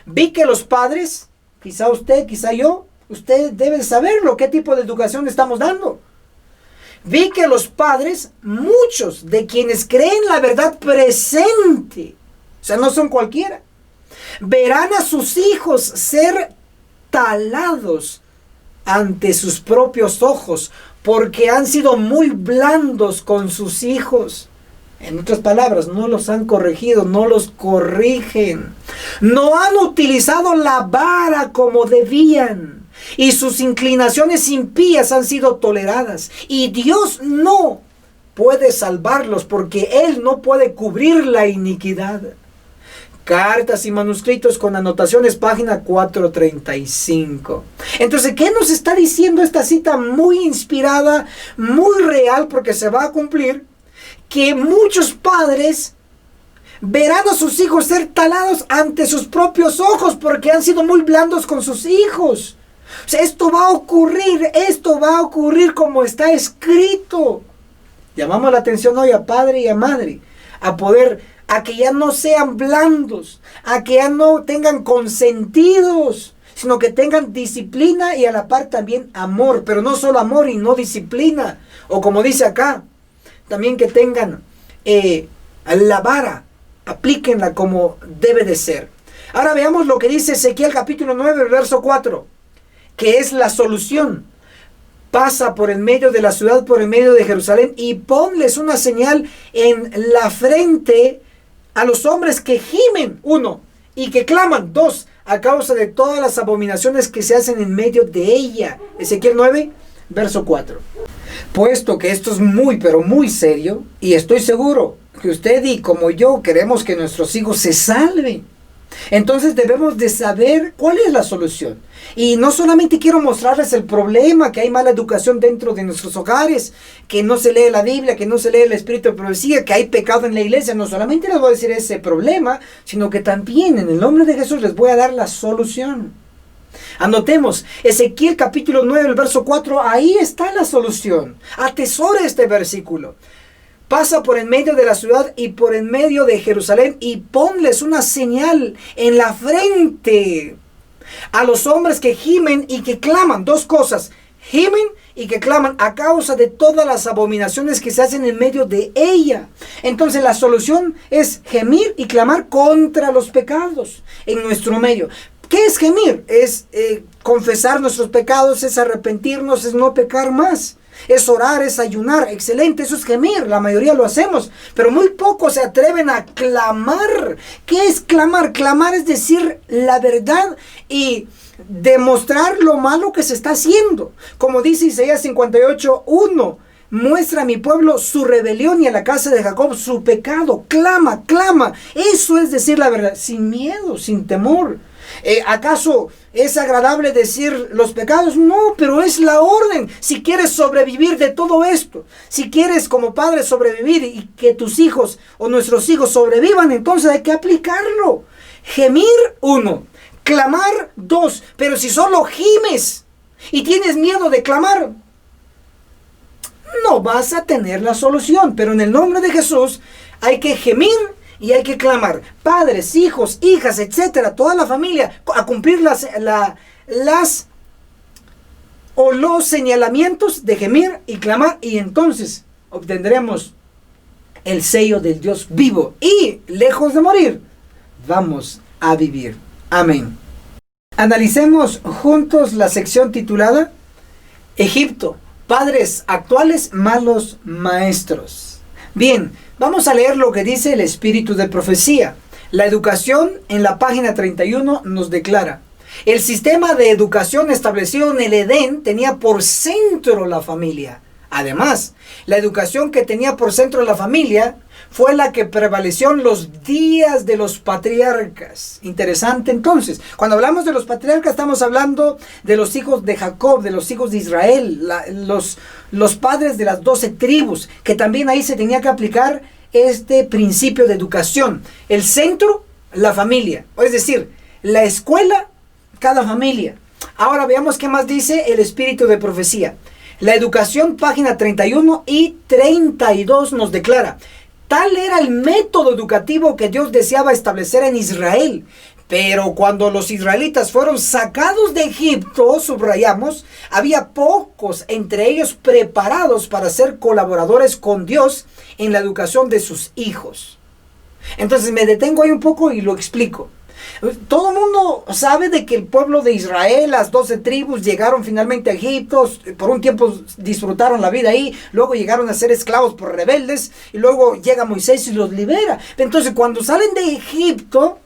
vi que los padres, quizá usted, quizá yo, usted debe saberlo, qué tipo de educación estamos dando. Vi que los padres, muchos de quienes creen la verdad presente, o sea, no son cualquiera, verán a sus hijos ser talados ante sus propios ojos, porque han sido muy blandos con sus hijos. En otras palabras, no los han corregido, no los corrigen. No han utilizado la vara como debían, y sus inclinaciones impías han sido toleradas. Y Dios no puede salvarlos, porque Él no puede cubrir la iniquidad. Cartas y Manuscritos con Anotaciones, página 435. Entonces, ¿qué nos está diciendo esta cita muy inspirada, muy real, porque se va a cumplir? Que muchos padres verán a sus hijos ser talados ante sus propios ojos, porque han sido muy blandos con sus hijos. O sea, esto va a ocurrir como está escrito. Llamamos la atención hoy a padre y a madre, a que ya no sean blandos, a que ya no tengan consentidos, sino que tengan disciplina y a la par también amor, pero no solo amor y no disciplina, o como dice acá, también que tengan la vara, aplíquenla como debe de ser. Ahora veamos lo que dice Ezequiel capítulo 9, verso 4, que es la solución pasa por el medio de la ciudad, por el medio de Jerusalén, y ponles una señal en la frente a los hombres que gimen, 1, y que claman, 2, a causa de todas las abominaciones que se hacen en medio de ella. Ezequiel 9, verso 4. Puesto que esto es muy, pero muy serio, y estoy seguro que usted y como yo queremos que nuestros hijos se salven, entonces debemos de saber cuál es la solución. Y no solamente quiero mostrarles el problema, que hay mala educación dentro de nuestros hogares, que no se lee la Biblia, que no se lee el Espíritu de Profecía, que hay pecado en la iglesia. No solamente les voy a decir ese problema, sino que también en el nombre de Jesús les voy a dar la solución. Anotemos, Ezequiel capítulo 9, el verso 4, ahí está la solución. Atesore este versículo. Pasa por en medio de la ciudad y por en medio de Jerusalén y ponles una señal en la frente a los hombres que gimen y que claman. 2 cosas, gimen y que claman a causa de todas las abominaciones que se hacen en medio de ella. Entonces la solución es gemir y clamar contra los pecados en nuestro medio. ¿Qué es gemir? Es confesar nuestros pecados, es arrepentirnos, es no pecar más. Es orar, es ayunar, excelente, eso es gemir, la mayoría lo hacemos, pero muy pocos se atreven a clamar. ¿Qué es clamar? Clamar es decir la verdad y demostrar lo malo que se está haciendo. Como dice Isaías 58:1, muestra a mi pueblo su rebelión y a la casa de Jacob su pecado. Clama, clama, eso es decir la verdad, sin miedo, sin temor. ¿Acaso es agradable decir los pecados? No, pero es la orden. Si quieres sobrevivir de todo esto, si quieres como padre sobrevivir y que tus hijos o nuestros hijos sobrevivan, entonces hay que aplicarlo. Gemir, 1, clamar, 2, pero si solo gimes y tienes miedo de clamar, no vas a tener la solución. Pero en el nombre de Jesús hay que gemir y hay que clamar, padres, hijos, hijas, etcétera, toda la familia, a cumplir los señalamientos de gemir y clamar, y entonces obtendremos el sello del Dios vivo, y lejos de morir, vamos a vivir. Amén. Analicemos juntos la sección titulada Egipto, padres actuales, malos maestros. Bien, vamos a leer lo que dice el Espíritu de Profecía. La educación en la página 31 nos declara: el sistema de educación establecido en el Edén tenía por centro la familia. Además, la educación que tenía por centro la familia fue la que prevaleció en los días de los patriarcas. Interesante entonces. Cuando hablamos de los patriarcas estamos hablando de los hijos de Jacob, de los hijos de Israel, los padres de las 12 tribus, que también ahí se tenía que aplicar este principio de educación. El centro, la familia. Es decir, la escuela, cada familia. Ahora veamos qué más dice el Espíritu de Profecía. La educación, página 31 y 32 nos declara: tal era el método educativo que Dios deseaba establecer en Israel. Pero cuando los israelitas fueron sacados de Egipto, subrayamos, había pocos entre ellos preparados para ser colaboradores con Dios en la educación de sus hijos. Entonces me detengo ahí un poco y lo explico. Todo el mundo sabe de que el pueblo de Israel, las 12 tribus, llegaron finalmente a Egipto. Por un tiempo disfrutaron la vida ahí. Luego llegaron a ser esclavos por rebeldes. Y luego llega Moisés y los libera. Entonces cuando salen de Egipto,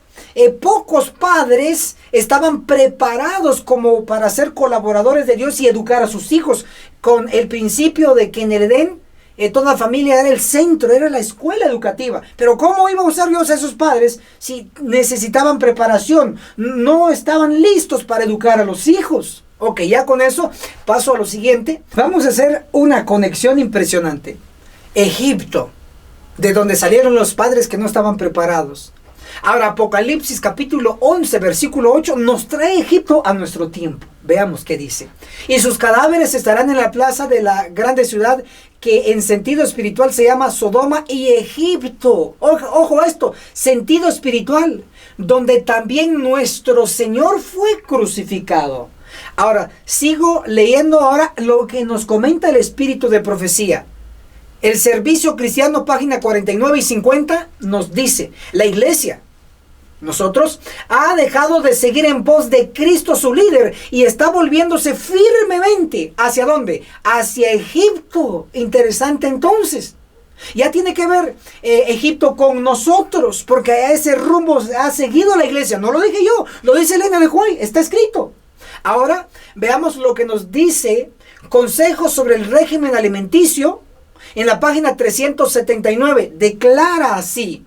pocos padres estaban preparados como para ser colaboradores de Dios y educar a sus hijos. Con el principio de que en el Edén toda familia era el centro, era la escuela educativa. Pero ¿cómo iba a usar Dios a esos padres si necesitaban preparación? No estaban listos para educar a los hijos. Ok, ya con eso paso a lo siguiente. Vamos a hacer una conexión impresionante. Egipto, de donde salieron los padres que no estaban preparados. Ahora Apocalipsis capítulo 11 versículo 8 nos trae Egipto a nuestro tiempo. Veamos qué dice. Y sus cadáveres estarán en la plaza de la grande ciudad que en sentido espiritual se llama Sodoma y Egipto. Ojo a esto, sentido espiritual, donde también nuestro Señor fue crucificado. Ahora, sigo leyendo ahora lo que nos comenta el Espíritu de Profecía. El Servicio Cristiano, página 49 y 50, nos dice: la iglesia nosotros, ha dejado de seguir en pos de Cristo su líder y está volviéndose firmemente. ¿Hacia dónde? Hacia Egipto. Interesante entonces. Ya tiene que ver Egipto con nosotros, porque a ese rumbo ha seguido la iglesia. No lo dije yo, lo dice Elena de White, está escrito. Ahora veamos lo que nos dice Consejos sobre el régimen alimenticio en la página 379. Declara así: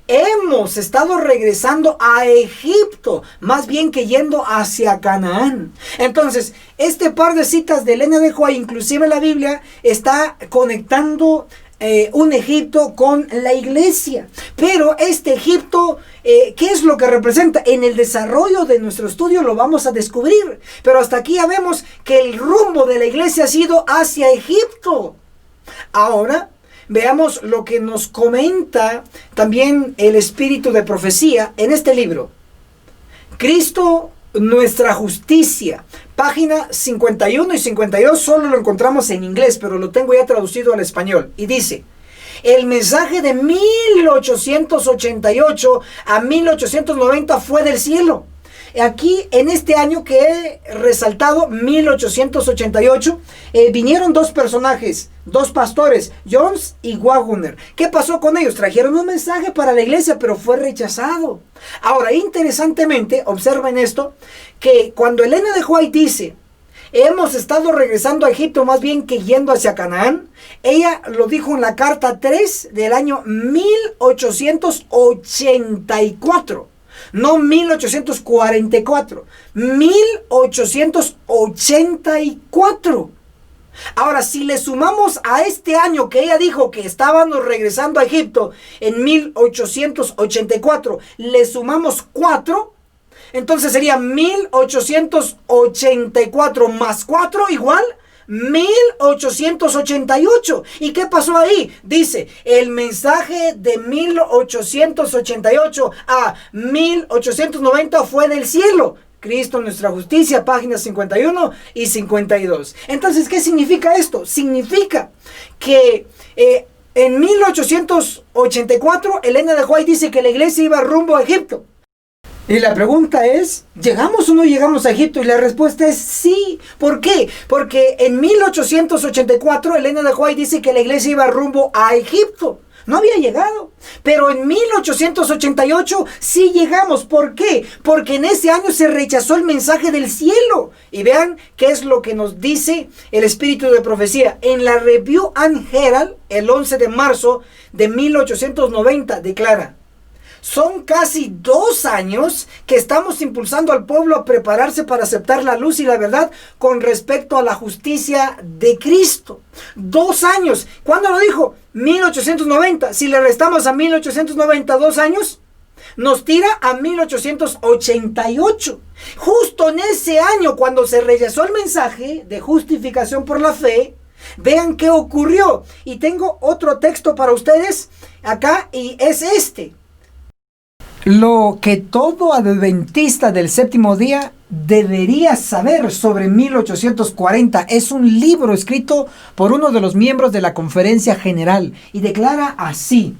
hemos estado regresando a Egipto, más bien que yendo hacia Canaán. Entonces, este par de citas de Elena de White, inclusive la Biblia, está conectando un Egipto con la iglesia. Pero este Egipto, ¿qué es lo que representa? En el desarrollo de nuestro estudio lo vamos a descubrir. Pero hasta aquí ya vemos que el rumbo de la iglesia ha sido hacia Egipto. Ahora veamos lo que nos comenta también el espíritu de profecía en este libro. Cristo, nuestra justicia. Página 51 y 52 solo lo encontramos en inglés, pero lo tengo ya traducido al español. Y dice: el mensaje de 1888 a 1890 fue del cielo. Aquí, en este año que he resaltado, 1888, vinieron dos personajes, dos pastores, Jones y Wagner. ¿Qué pasó con ellos? Trajeron un mensaje para la iglesia, pero fue rechazado. Ahora, interesantemente, observen esto, que cuando Elena de White dice: hemos estado regresando a Egipto, más bien que yendo hacia Canaán, ella lo dijo en la carta 3 del año 1884. No 1844, 1884. Ahora, si le sumamos a este año que ella dijo que estábamos regresando a Egipto en 1884, le sumamos 4, entonces sería 1884 más 4 igual 1888. ¿Y qué pasó ahí? Dice: el mensaje de 1888 a 1890 fue del cielo. Cristo, nuestra justicia, páginas 51 y 52. Entonces, ¿qué significa esto? Significa que en 1884 Elena de White dice que la iglesia iba rumbo a Egipto. Y la pregunta es: ¿llegamos o no llegamos a Egipto? Y la respuesta es sí. ¿Por qué? Porque en 1884 Elena de White dice que la iglesia iba rumbo a Egipto. No había llegado. Pero en 1888 sí llegamos. ¿Por qué? Porque en ese año se rechazó el mensaje del cielo. Y vean qué es lo que nos dice el espíritu de profecía. En la Review and Herald, el 11 de marzo de 1890, declara: son casi 2 años que estamos impulsando al pueblo a prepararse para aceptar la luz y la verdad con respecto a la justicia de Cristo. 2 años. ¿Cuándo lo dijo? 1890. Si le restamos a 1890 2 años, nos tira a 1888. Justo en ese año, cuando se rechazó el mensaje de justificación por la fe, vean qué ocurrió. Y tengo otro texto para ustedes acá, y es este: lo que todo adventista del séptimo día debería saber sobre 1840. Es un libro escrito por uno de los miembros de la Conferencia General y declara así: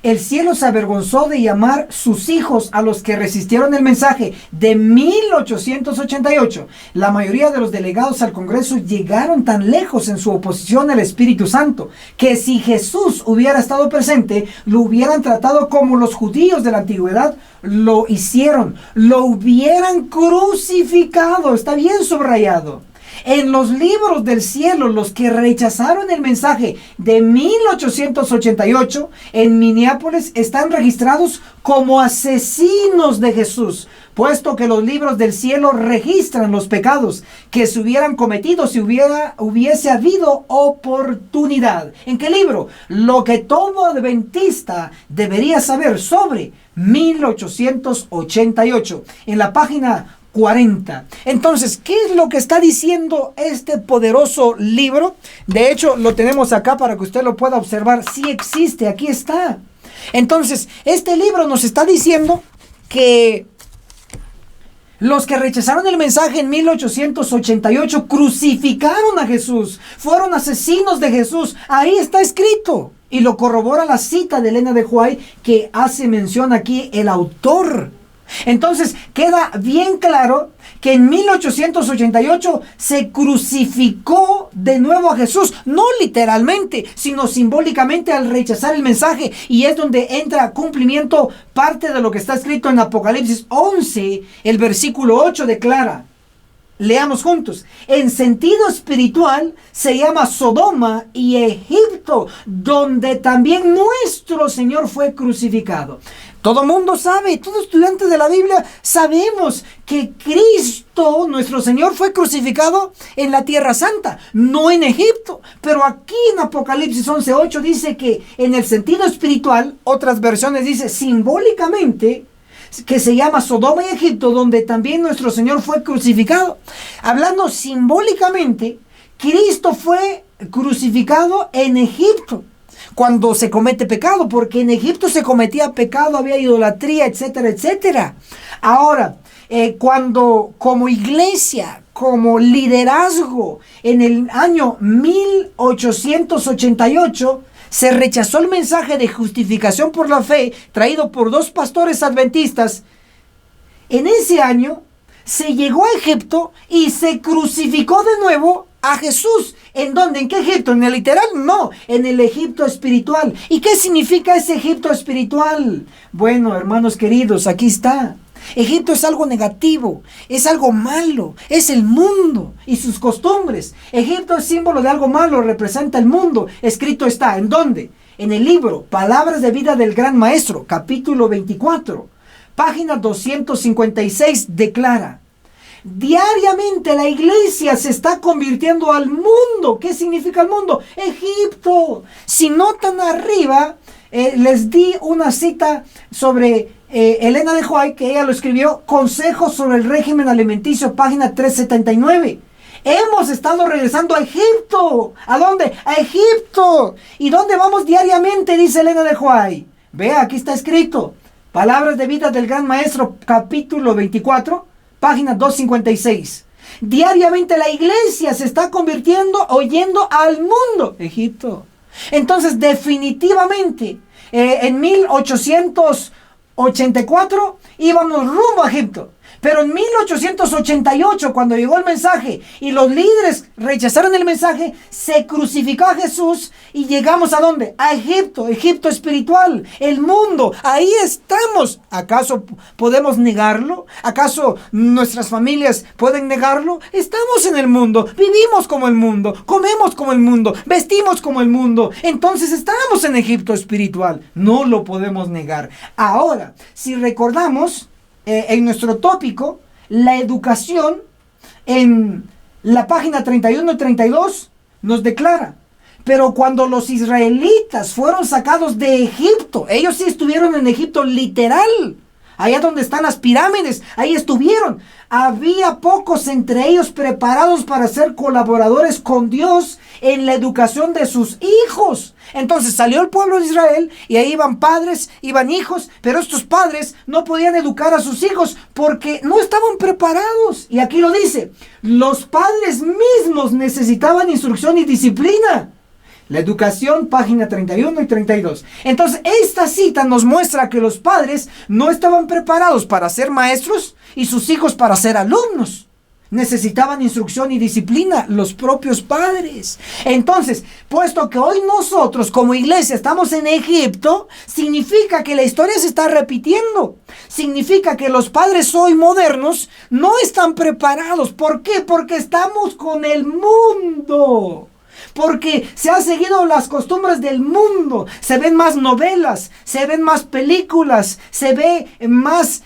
el cielo se avergonzó de llamar sus hijos a los que resistieron el mensaje de 1888. La mayoría de los delegados al Congreso llegaron tan lejos en su oposición al Espíritu Santo que si Jesús hubiera estado presente, lo hubieran tratado como los judíos de la antigüedad lo hicieron. Lo hubieran crucificado. Está bien subrayado. En los libros del cielo, los que rechazaron el mensaje de 1888 en Minneapolis están registrados como asesinos de Jesús, puesto que los libros del cielo registran los pecados que se hubieran cometido si hubiese habido oportunidad. ¿En qué libro? Lo que todo adventista debería saber sobre 1888, en la página 40. Entonces, ¿qué es lo que está diciendo este poderoso libro? De hecho, lo tenemos acá para que usted lo pueda observar. Sí existe, aquí está. Entonces, este libro nos está diciendo que los que rechazaron el mensaje en 1888 crucificaron a Jesús, fueron asesinos de Jesús. Ahí está escrito. Y lo corrobora la cita de Elena de White que hace mención aquí el autor Entonces queda bien claro que en 1888 se crucificó de nuevo a Jesús, no literalmente, sino simbólicamente al rechazar el mensaje. Y es donde entra a cumplimiento parte de lo que está escrito en Apocalipsis 11, el versículo 8 declara. Leamos juntos. En sentido espiritual se llama Sodoma y Egipto, donde también nuestro Señor fue crucificado. Todo mundo sabe, todo estudiante de la Biblia sabemos que Cristo, nuestro Señor, fue crucificado en la Tierra Santa, no en Egipto. Pero aquí en Apocalipsis 11:8 dice que en el sentido espiritual, otras versiones dice simbólicamente, que se llama Sodoma y Egipto, donde también nuestro Señor fue crucificado. Hablando simbólicamente, Cristo fue crucificado en Egipto cuando se comete pecado, porque en Egipto se cometía pecado, había idolatría, etcétera, etcétera. Ahora, cuando como iglesia, como liderazgo, en el año 1888, se rechazó el mensaje de justificación por la fe traído por dos pastores adventistas. En ese año se llegó a Egipto y se crucificó de nuevo a Jesús. ¿En dónde? ¿En qué Egipto? ¿En el literal? No, en el Egipto espiritual. ¿Y qué significa ese Egipto espiritual? Bueno, hermanos queridos, aquí está. Egipto es algo negativo, es algo malo, es el mundo y sus costumbres. Egipto es símbolo de algo malo, representa el mundo. Escrito está, ¿en dónde? En el libro Palabras de Vida del Gran Maestro, capítulo 24, página 256, declara: diariamente la iglesia se está convirtiendo al mundo. ¿Qué significa el mundo? Egipto. Si notan arriba, les di una cita sobre Elena de White, que ella lo escribió, Consejos sobre el régimen alimenticio, página 379. Hemos estado regresando a Egipto. ¿A dónde? A Egipto. ¿Y dónde vamos diariamente? Dice Elena de White. Vea, aquí está escrito. Palabras de Vida del Gran Maestro, capítulo 24, página 256. Diariamente la iglesia se está convirtiendo o yendo al mundo. Egipto. Entonces, definitivamente, en 1884 íbamos rumbo a Egipto. Pero en 1888, cuando llegó el mensaje y los líderes rechazaron el mensaje, se crucificó a Jesús y llegamos ¿a dónde? A Egipto, Egipto espiritual, el mundo. Ahí estamos. ¿Acaso podemos negarlo? ¿Acaso nuestras familias pueden negarlo? Estamos en el mundo, vivimos como el mundo, comemos como el mundo, vestimos como el mundo. Entonces estamos en Egipto espiritual. No lo podemos negar. Ahora, si recordamos, en nuestro tópico, la educación, en la página 31 y 32, nos declara: pero cuando los israelitas fueron sacados de Egipto, ellos sí estuvieron en Egipto literal, allá donde están las pirámides, ahí estuvieron. Había pocos entre ellos preparados para ser colaboradores con Dios en la educación de sus hijos. Entonces salió el pueblo de Israel y ahí iban padres, iban hijos, pero estos padres no podían educar a sus hijos porque no estaban preparados. Y aquí lo dice, los padres mismos necesitaban instrucción y disciplina. La educación, página 31 y 32. Entonces, esta cita nos muestra que los padres no estaban preparados para ser maestros y sus hijos para ser alumnos. Necesitaban instrucción y disciplina los propios padres. Entonces, puesto que hoy nosotros como iglesia estamos en Egipto, significa que la historia se está repitiendo. Significa que los padres hoy modernos no están preparados. ¿Por qué? Porque estamos con el mundo. Porque se han seguido las costumbres del mundo. Se ven más novelas, se ven más películas, se ve más,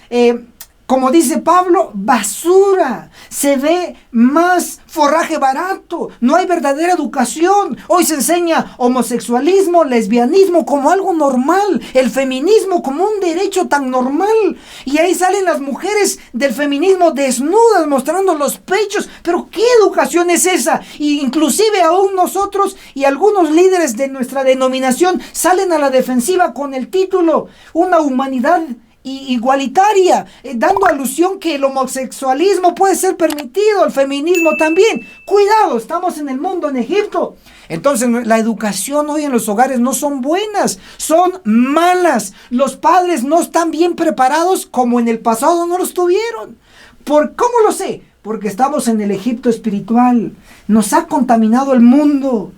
como dice Pablo, basura. Se ve más forraje barato. No hay verdadera educación. Hoy se enseña homosexualismo, lesbianismo como algo normal. El feminismo como un derecho tan normal. Y ahí salen las mujeres del feminismo desnudas, mostrando los pechos. Pero ¿qué educación es esa? Y inclusive aún nosotros y algunos líderes de nuestra denominación salen a la defensiva con el título: una humanidad igualitaria, dando alusión que el homosexualismo puede ser permitido, el feminismo también. Cuidado, estamos en el mundo, en Egipto. Entonces la educación hoy en los hogares no son buenas, son malas. Los padres no están bien preparados como en el pasado no los tuvieron. ¿Cómo lo sé? Porque estamos en el Egipto espiritual. Nos ha contaminado el mundo.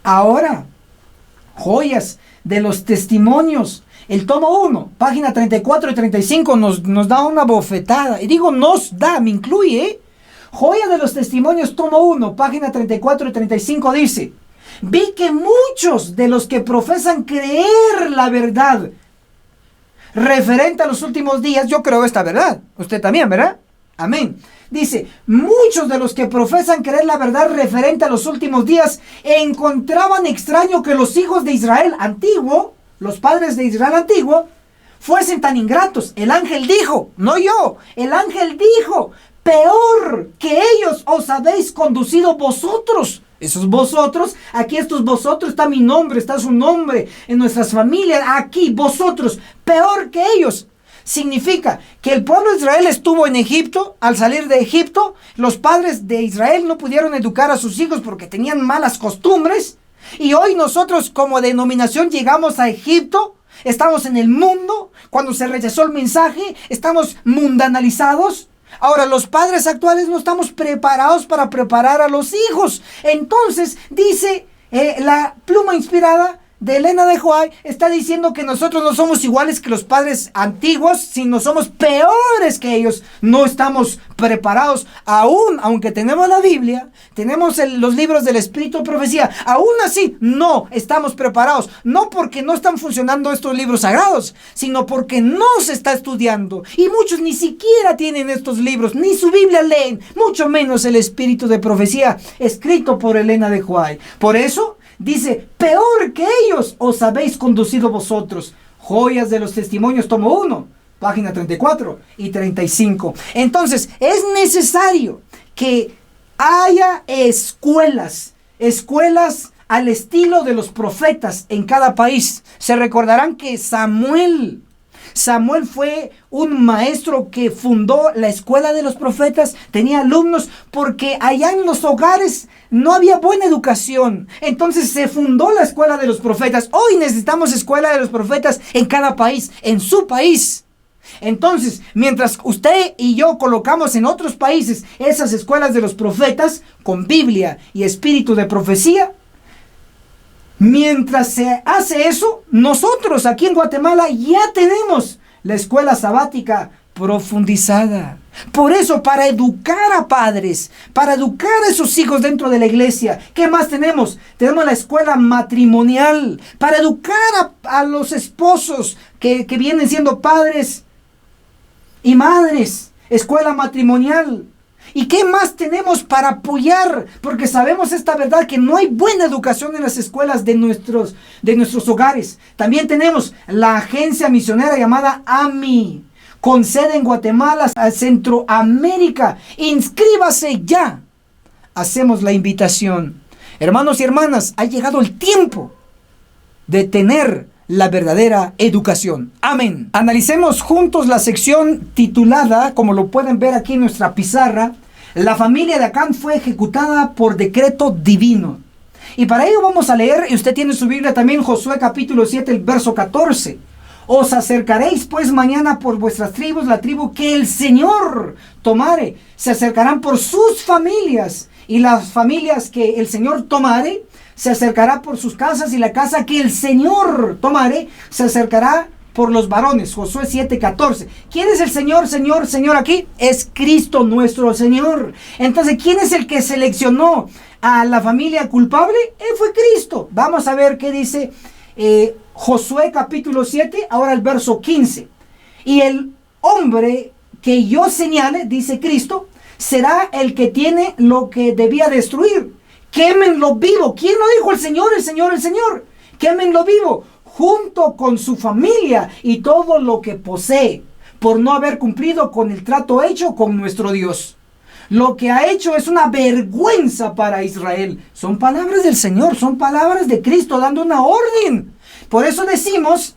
Ahora, Joyas de los Testimonios. El tomo 1, página 34 y 35 nos da una bofetada. Y digo nos da, me incluye. Joya de los Testimonios, tomo 1, página 34 y 35 dice: vi que muchos de los que profesan creer la verdad referente a los últimos días, yo creo esta verdad. Usted también, ¿verdad? Amén. Dice, muchos de los que profesan creer la verdad referente a los últimos días encontraban extraño que los hijos de Israel antiguo, los padres de Israel antiguo, fuesen tan ingratos. El ángel dijo, no yo, el ángel dijo, peor que ellos os habéis conducido vosotros. Esos vosotros, aquí estos vosotros, está mi nombre, está su nombre en nuestras familias, aquí vosotros, peor que ellos. Significa que el pueblo de Israel estuvo en Egipto. Al salir de Egipto, los padres de Israel no pudieron educar a sus hijos porque tenían malas costumbres. Y hoy nosotros como denominación llegamos a Egipto, estamos en el mundo. Cuando se rechazó el mensaje, estamos mundanalizados. Ahora los padres actuales no estamos preparados para preparar a los hijos. Entonces dice la pluma inspirada de Elena de White, está diciendo que nosotros no somos iguales que los padres antiguos, sino somos peores que ellos. No estamos preparados, aún aunque tenemos la Biblia, tenemos los libros del Espíritu de Profecía, aún así no estamos preparados. No porque no están funcionando estos libros sagrados, sino porque no se está estudiando. Y muchos ni siquiera tienen estos libros, ni su Biblia leen, mucho menos el Espíritu de Profecía escrito por Elena de White. Por eso dice, peor que ellos os habéis conducido vosotros. Joyas de los Testimonios, tomo 1, página 34 y 35. Entonces, es necesario que haya escuelas al estilo de los profetas en cada país. Se recordarán que Samuel fue un maestro que fundó la escuela de los profetas, tenía alumnos porque allá en los hogares no había buena educación. Entonces se fundó la escuela de los profetas. Hoy necesitamos escuela de los profetas en cada país, en su país. Entonces, mientras usted y yo colocamos en otros países esas escuelas de los profetas con Biblia y espíritu de profecía, mientras se hace eso, nosotros aquí en Guatemala ya tenemos la escuela sabática profundizada. Por eso, para educar a padres, para educar a esos hijos dentro de la iglesia, ¿qué más tenemos? Tenemos la escuela matrimonial, para educar a los esposos que vienen siendo padres y madres, escuela matrimonial. ¿Y qué más tenemos para apoyar? Porque sabemos esta verdad que no hay buena educación en las escuelas de nuestros hogares. También tenemos la agencia misionera llamada AMI, con sede en Guatemala, Centroamérica. Inscríbase ya. Hacemos la invitación. Hermanos y hermanas, ha llegado el tiempo de tener la verdadera educación. Amén. Analicemos juntos la sección titulada, como lo pueden ver aquí en nuestra pizarra, la familia de Acán fue ejecutada por decreto divino. Y para ello vamos a leer, y usted tiene su Biblia también, Josué capítulo 7, el verso 14. Os acercaréis pues mañana por vuestras tribus, la tribu que el Señor tomare. Se acercarán por sus familias, y las familias que el Señor tomare se acercará por sus casas, y la casa que el Señor tomare se acercará por los varones. Josué 7:14. ¿Quién es el Señor, Señor aquí? Es Cristo nuestro Señor. Entonces, ¿quién es el que seleccionó a la familia culpable? Él fue Cristo. Vamos a ver qué dice Josué capítulo 7, ahora el verso 15. Y el hombre que yo señale, dice Cristo, será el que tiene lo que debía destruir. Quémenlo vivo. ¿Quién lo dijo? El Señor, el Señor, el Señor. Quémenlo vivo, junto con su familia y todo lo que posee, por no haber cumplido con el trato hecho con nuestro Dios. Lo que ha hecho es una vergüenza para Israel. Son palabras del Señor, son palabras de Cristo dando una orden. Por eso decimos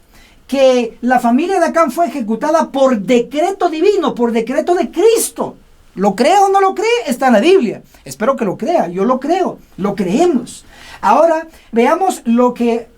que la familia de Acán fue ejecutada por decreto divino, por decreto de Cristo. ¿Lo cree o no lo cree? Está en la Biblia. Espero que lo crea. Yo lo creo. Lo creemos. Ahora veamos lo que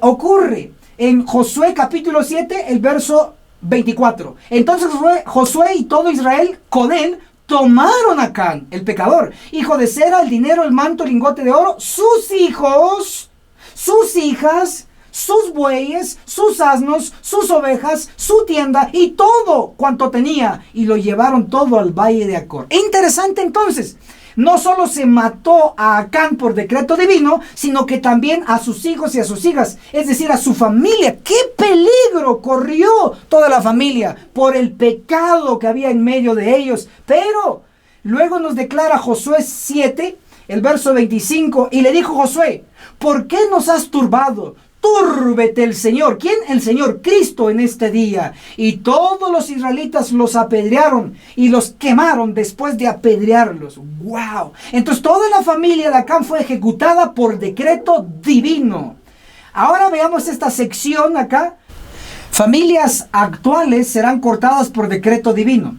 ocurre en Josué capítulo 7, el verso 24. Entonces Josué y todo Israel con él tomaron a Acán, el pecador, hijo de Zera, el dinero, el manto, el lingote de oro, sus hijos, sus hijas, sus bueyes, sus asnos, sus ovejas, su tienda y todo cuanto tenía, y lo llevaron todo al valle de Acor. Interesante entonces. No solo se mató a Acán por decreto divino, sino que también a sus hijos y a sus hijas, es decir, a su familia. ¡Qué peligro corrió toda la familia por el pecado que había en medio de ellos! Pero luego nos declara Josué 7, el verso 25, y le dijo Josué: ¿por qué nos has turbado? Túrbete el Señor. ¿Quién? El Señor Cristo en este día. Y todos los israelitas los apedrearon y los quemaron después de apedrearlos. ¡Wow! Entonces toda la familia de Acán fue ejecutada por decreto divino. Ahora veamos esta sección acá. Familias actuales serán cortadas por decreto divino.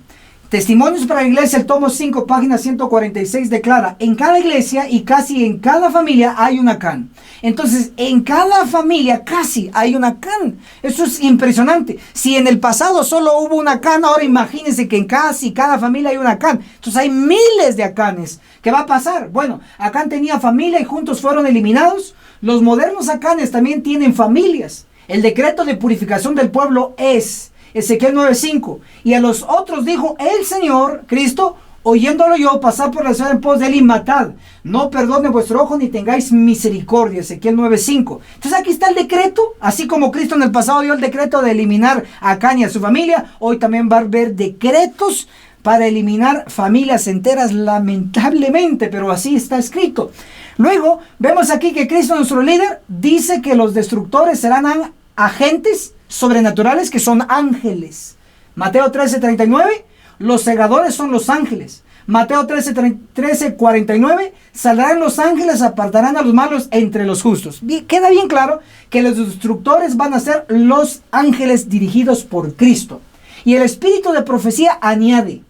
Testimonios para la Iglesia, el tomo 5, página 146, declara: en cada iglesia y casi en cada familia hay un Acán. Entonces, en cada familia casi hay un Acán. Eso es impresionante. Si en el pasado solo hubo un Acán, ahora imagínense que en casi cada familia hay un Acán. Entonces hay miles de Acanes. ¿Qué va a pasar? Bueno, Acán tenía familia y juntos fueron eliminados. Los modernos Acanes también tienen familias. El decreto de purificación del pueblo es Ezequiel 9:5. Y a los otros dijo el Señor, Cristo, oyéndolo yo, pasad por la ciudad en pos de él y matad. No perdone vuestro ojo ni tengáis misericordia. Ezequiel 9:5. Entonces aquí está el decreto. Así como Cristo en el pasado dio el decreto de eliminar a Acán y a su familia, hoy también va a haber decretos para eliminar familias enteras, lamentablemente, pero así está escrito. Luego vemos aquí que Cristo, nuestro líder, dice que los destructores serán agentes sobrenaturales que son ángeles. Mateo 13:39, los segadores son los ángeles. Mateo 13:49, saldrán los ángeles, apartarán a los malos entre los justos. Queda bien claro que los destructores van a ser los ángeles dirigidos por Cristo. Y el espíritu de profecía añade: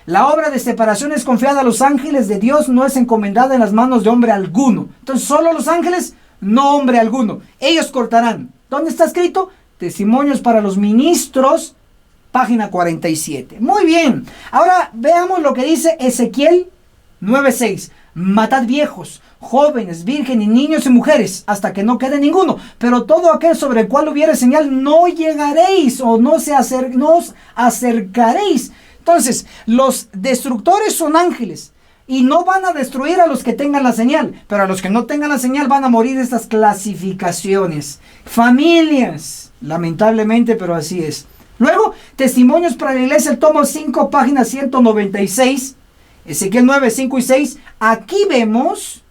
la obra de separación es confiada a los ángeles de Dios, no es encomendada en las manos de hombre alguno. Entonces solo los ángeles, no hombre alguno. Ellos cortarán. ¿Dónde está escrito? Testimonios para los ministros, página 47. Muy bien. Ahora veamos lo que dice Ezequiel 9:6. Matad viejos, jóvenes, vírgenes, niños y mujeres, hasta que no quede ninguno. Pero todo aquel sobre el cual hubiere señal, no llegaréis o no os acercaréis. Entonces, los destructores son ángeles. Y no van a destruir a los que tengan la señal, pero a los que no tengan la señal van a morir estas clasificaciones. Familias, lamentablemente, pero así es. Luego, Testimonios para la Iglesia, el tomo 5, página 196, Ezequiel 9, 5 y 6. Aquí vemos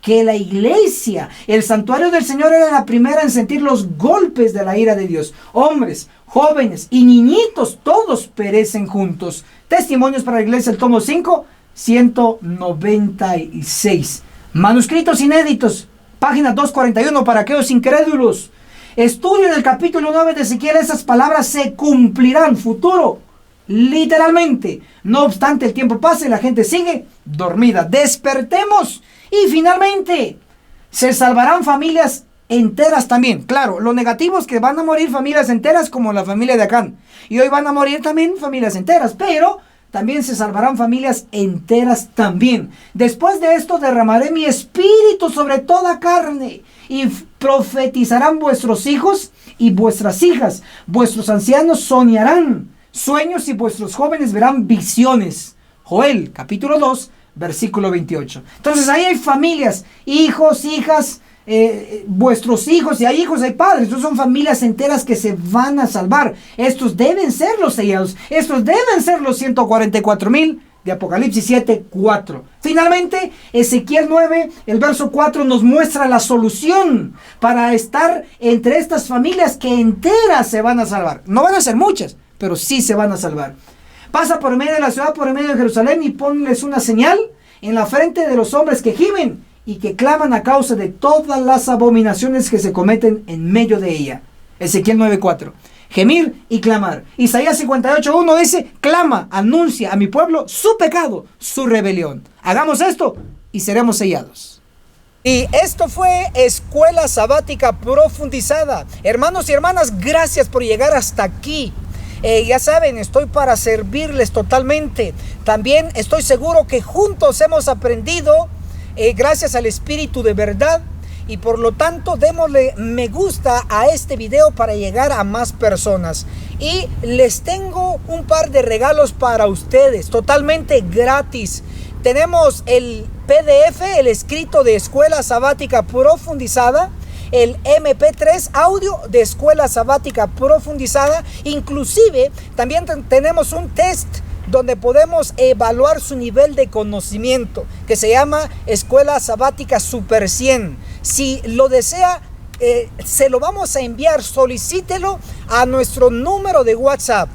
que la iglesia, el santuario del Señor, era la primera en sentir los golpes de la ira de Dios. Hombres, jóvenes y niñitos, todos perecen juntos. Testimonios para la Iglesia, el tomo 5, 196. Manuscritos inéditos, página 241, para aquellos incrédulos. Estudio del capítulo 9 de Ezequiel. Esas palabras se cumplirán, futuro, literalmente. No obstante el tiempo pasa y la gente sigue dormida. Despertemos y finalmente se salvarán familias enteras también. Claro, lo negativo es que van a morir familias enteras como la familia de Acán. Y hoy van a morir también familias enteras, pero también se salvarán familias enteras también. Después de esto derramaré mi espíritu sobre toda carne y profetizarán vuestros hijos y vuestras hijas. Vuestros ancianos soñarán sueños y vuestros jóvenes verán visiones. Joel, capítulo 2, versículo 28. Entonces ahí hay familias, hijos, hijas, vuestros hijos, y hay hijos, hay padres. Entonces son familias enteras que se van a salvar. Estos deben ser los sellados. Estos deben ser los 144,000 de Apocalipsis 7, 4. Finalmente, Ezequiel 9, el verso 4 nos muestra la solución para estar entre estas familias que enteras se van a salvar. No van a ser muchas, pero sí se van a salvar. Pasa por medio de la ciudad, por medio de Jerusalén, y ponles una señal en la frente de los hombres que gimen y que claman a causa de todas las abominaciones que se cometen en medio de ella. Ezequiel 9:4. Gemir y clamar. Isaías 58:1 dice, clama, anuncia a mi pueblo su pecado, su rebelión. Hagamos esto y seremos sellados. Y esto fue Escuela Sabática Profundizada. Hermanos y hermanas, gracias por llegar hasta aquí. Ya saben, estoy para servirles totalmente. También estoy seguro que juntos hemos aprendido gracias al Espíritu de verdad. Y por lo tanto, démosle me gusta a este video para llegar a más personas. Y les tengo un par de regalos para ustedes, totalmente gratis. Tenemos el PDF, el escrito de Escuela Sabática Profundizada, el MP3 audio de Escuela Sabática Profundizada. Inclusive también tenemos un test donde podemos evaluar su nivel de conocimiento, que se llama Escuela Sabática Super 100. Si lo desea, se lo vamos a enviar. Solicítelo a nuestro número de WhatsApp,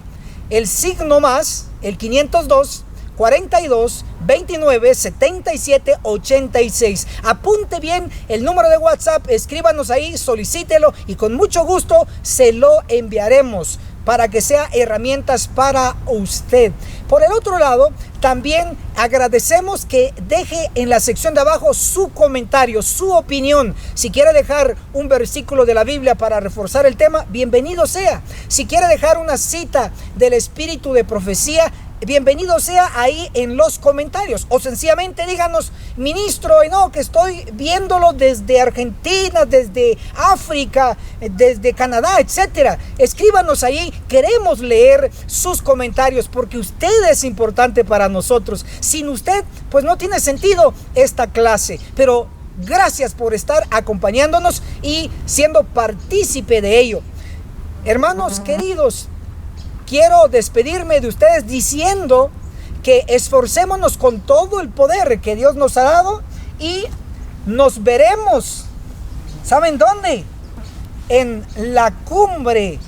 el signo más, el 502 42 29 77 86. Apunte bien el número de WhatsApp, escríbanos ahí, solicítelo y con mucho gusto se lo enviaremos para que sea herramientas para usted. Por el otro lado, también agradecemos que deje en la sección de abajo su comentario, su opinión. Si quiere dejar un versículo de la Biblia para reforzar el tema, bienvenido sea. Si quiere dejar una cita del espíritu de profecía, bienvenido sea ahí en los comentarios. O sencillamente díganos, ministro, no, que estoy viéndolo desde Argentina, desde África, desde Canadá, etcétera. Escríbanos ahí, queremos leer sus comentarios porque usted es importante para nosotros. Sin usted, pues no tiene sentido esta clase. Pero gracias por estar acompañándonos y siendo partícipe de ello. Hermanos queridos, quiero despedirme de ustedes diciendo que esforcémonos con todo el poder que Dios nos ha dado y nos veremos, ¿saben dónde? En la cumbre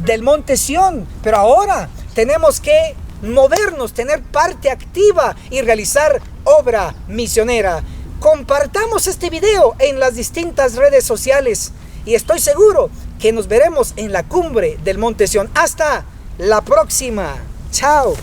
del Monte Sión. Pero ahora tenemos que movernos, tener parte activa y realizar obra misionera. Compartamos este video en las distintas redes sociales y estoy seguro que nos veremos en la cumbre del Monte Sión. Hasta la próxima. Chao.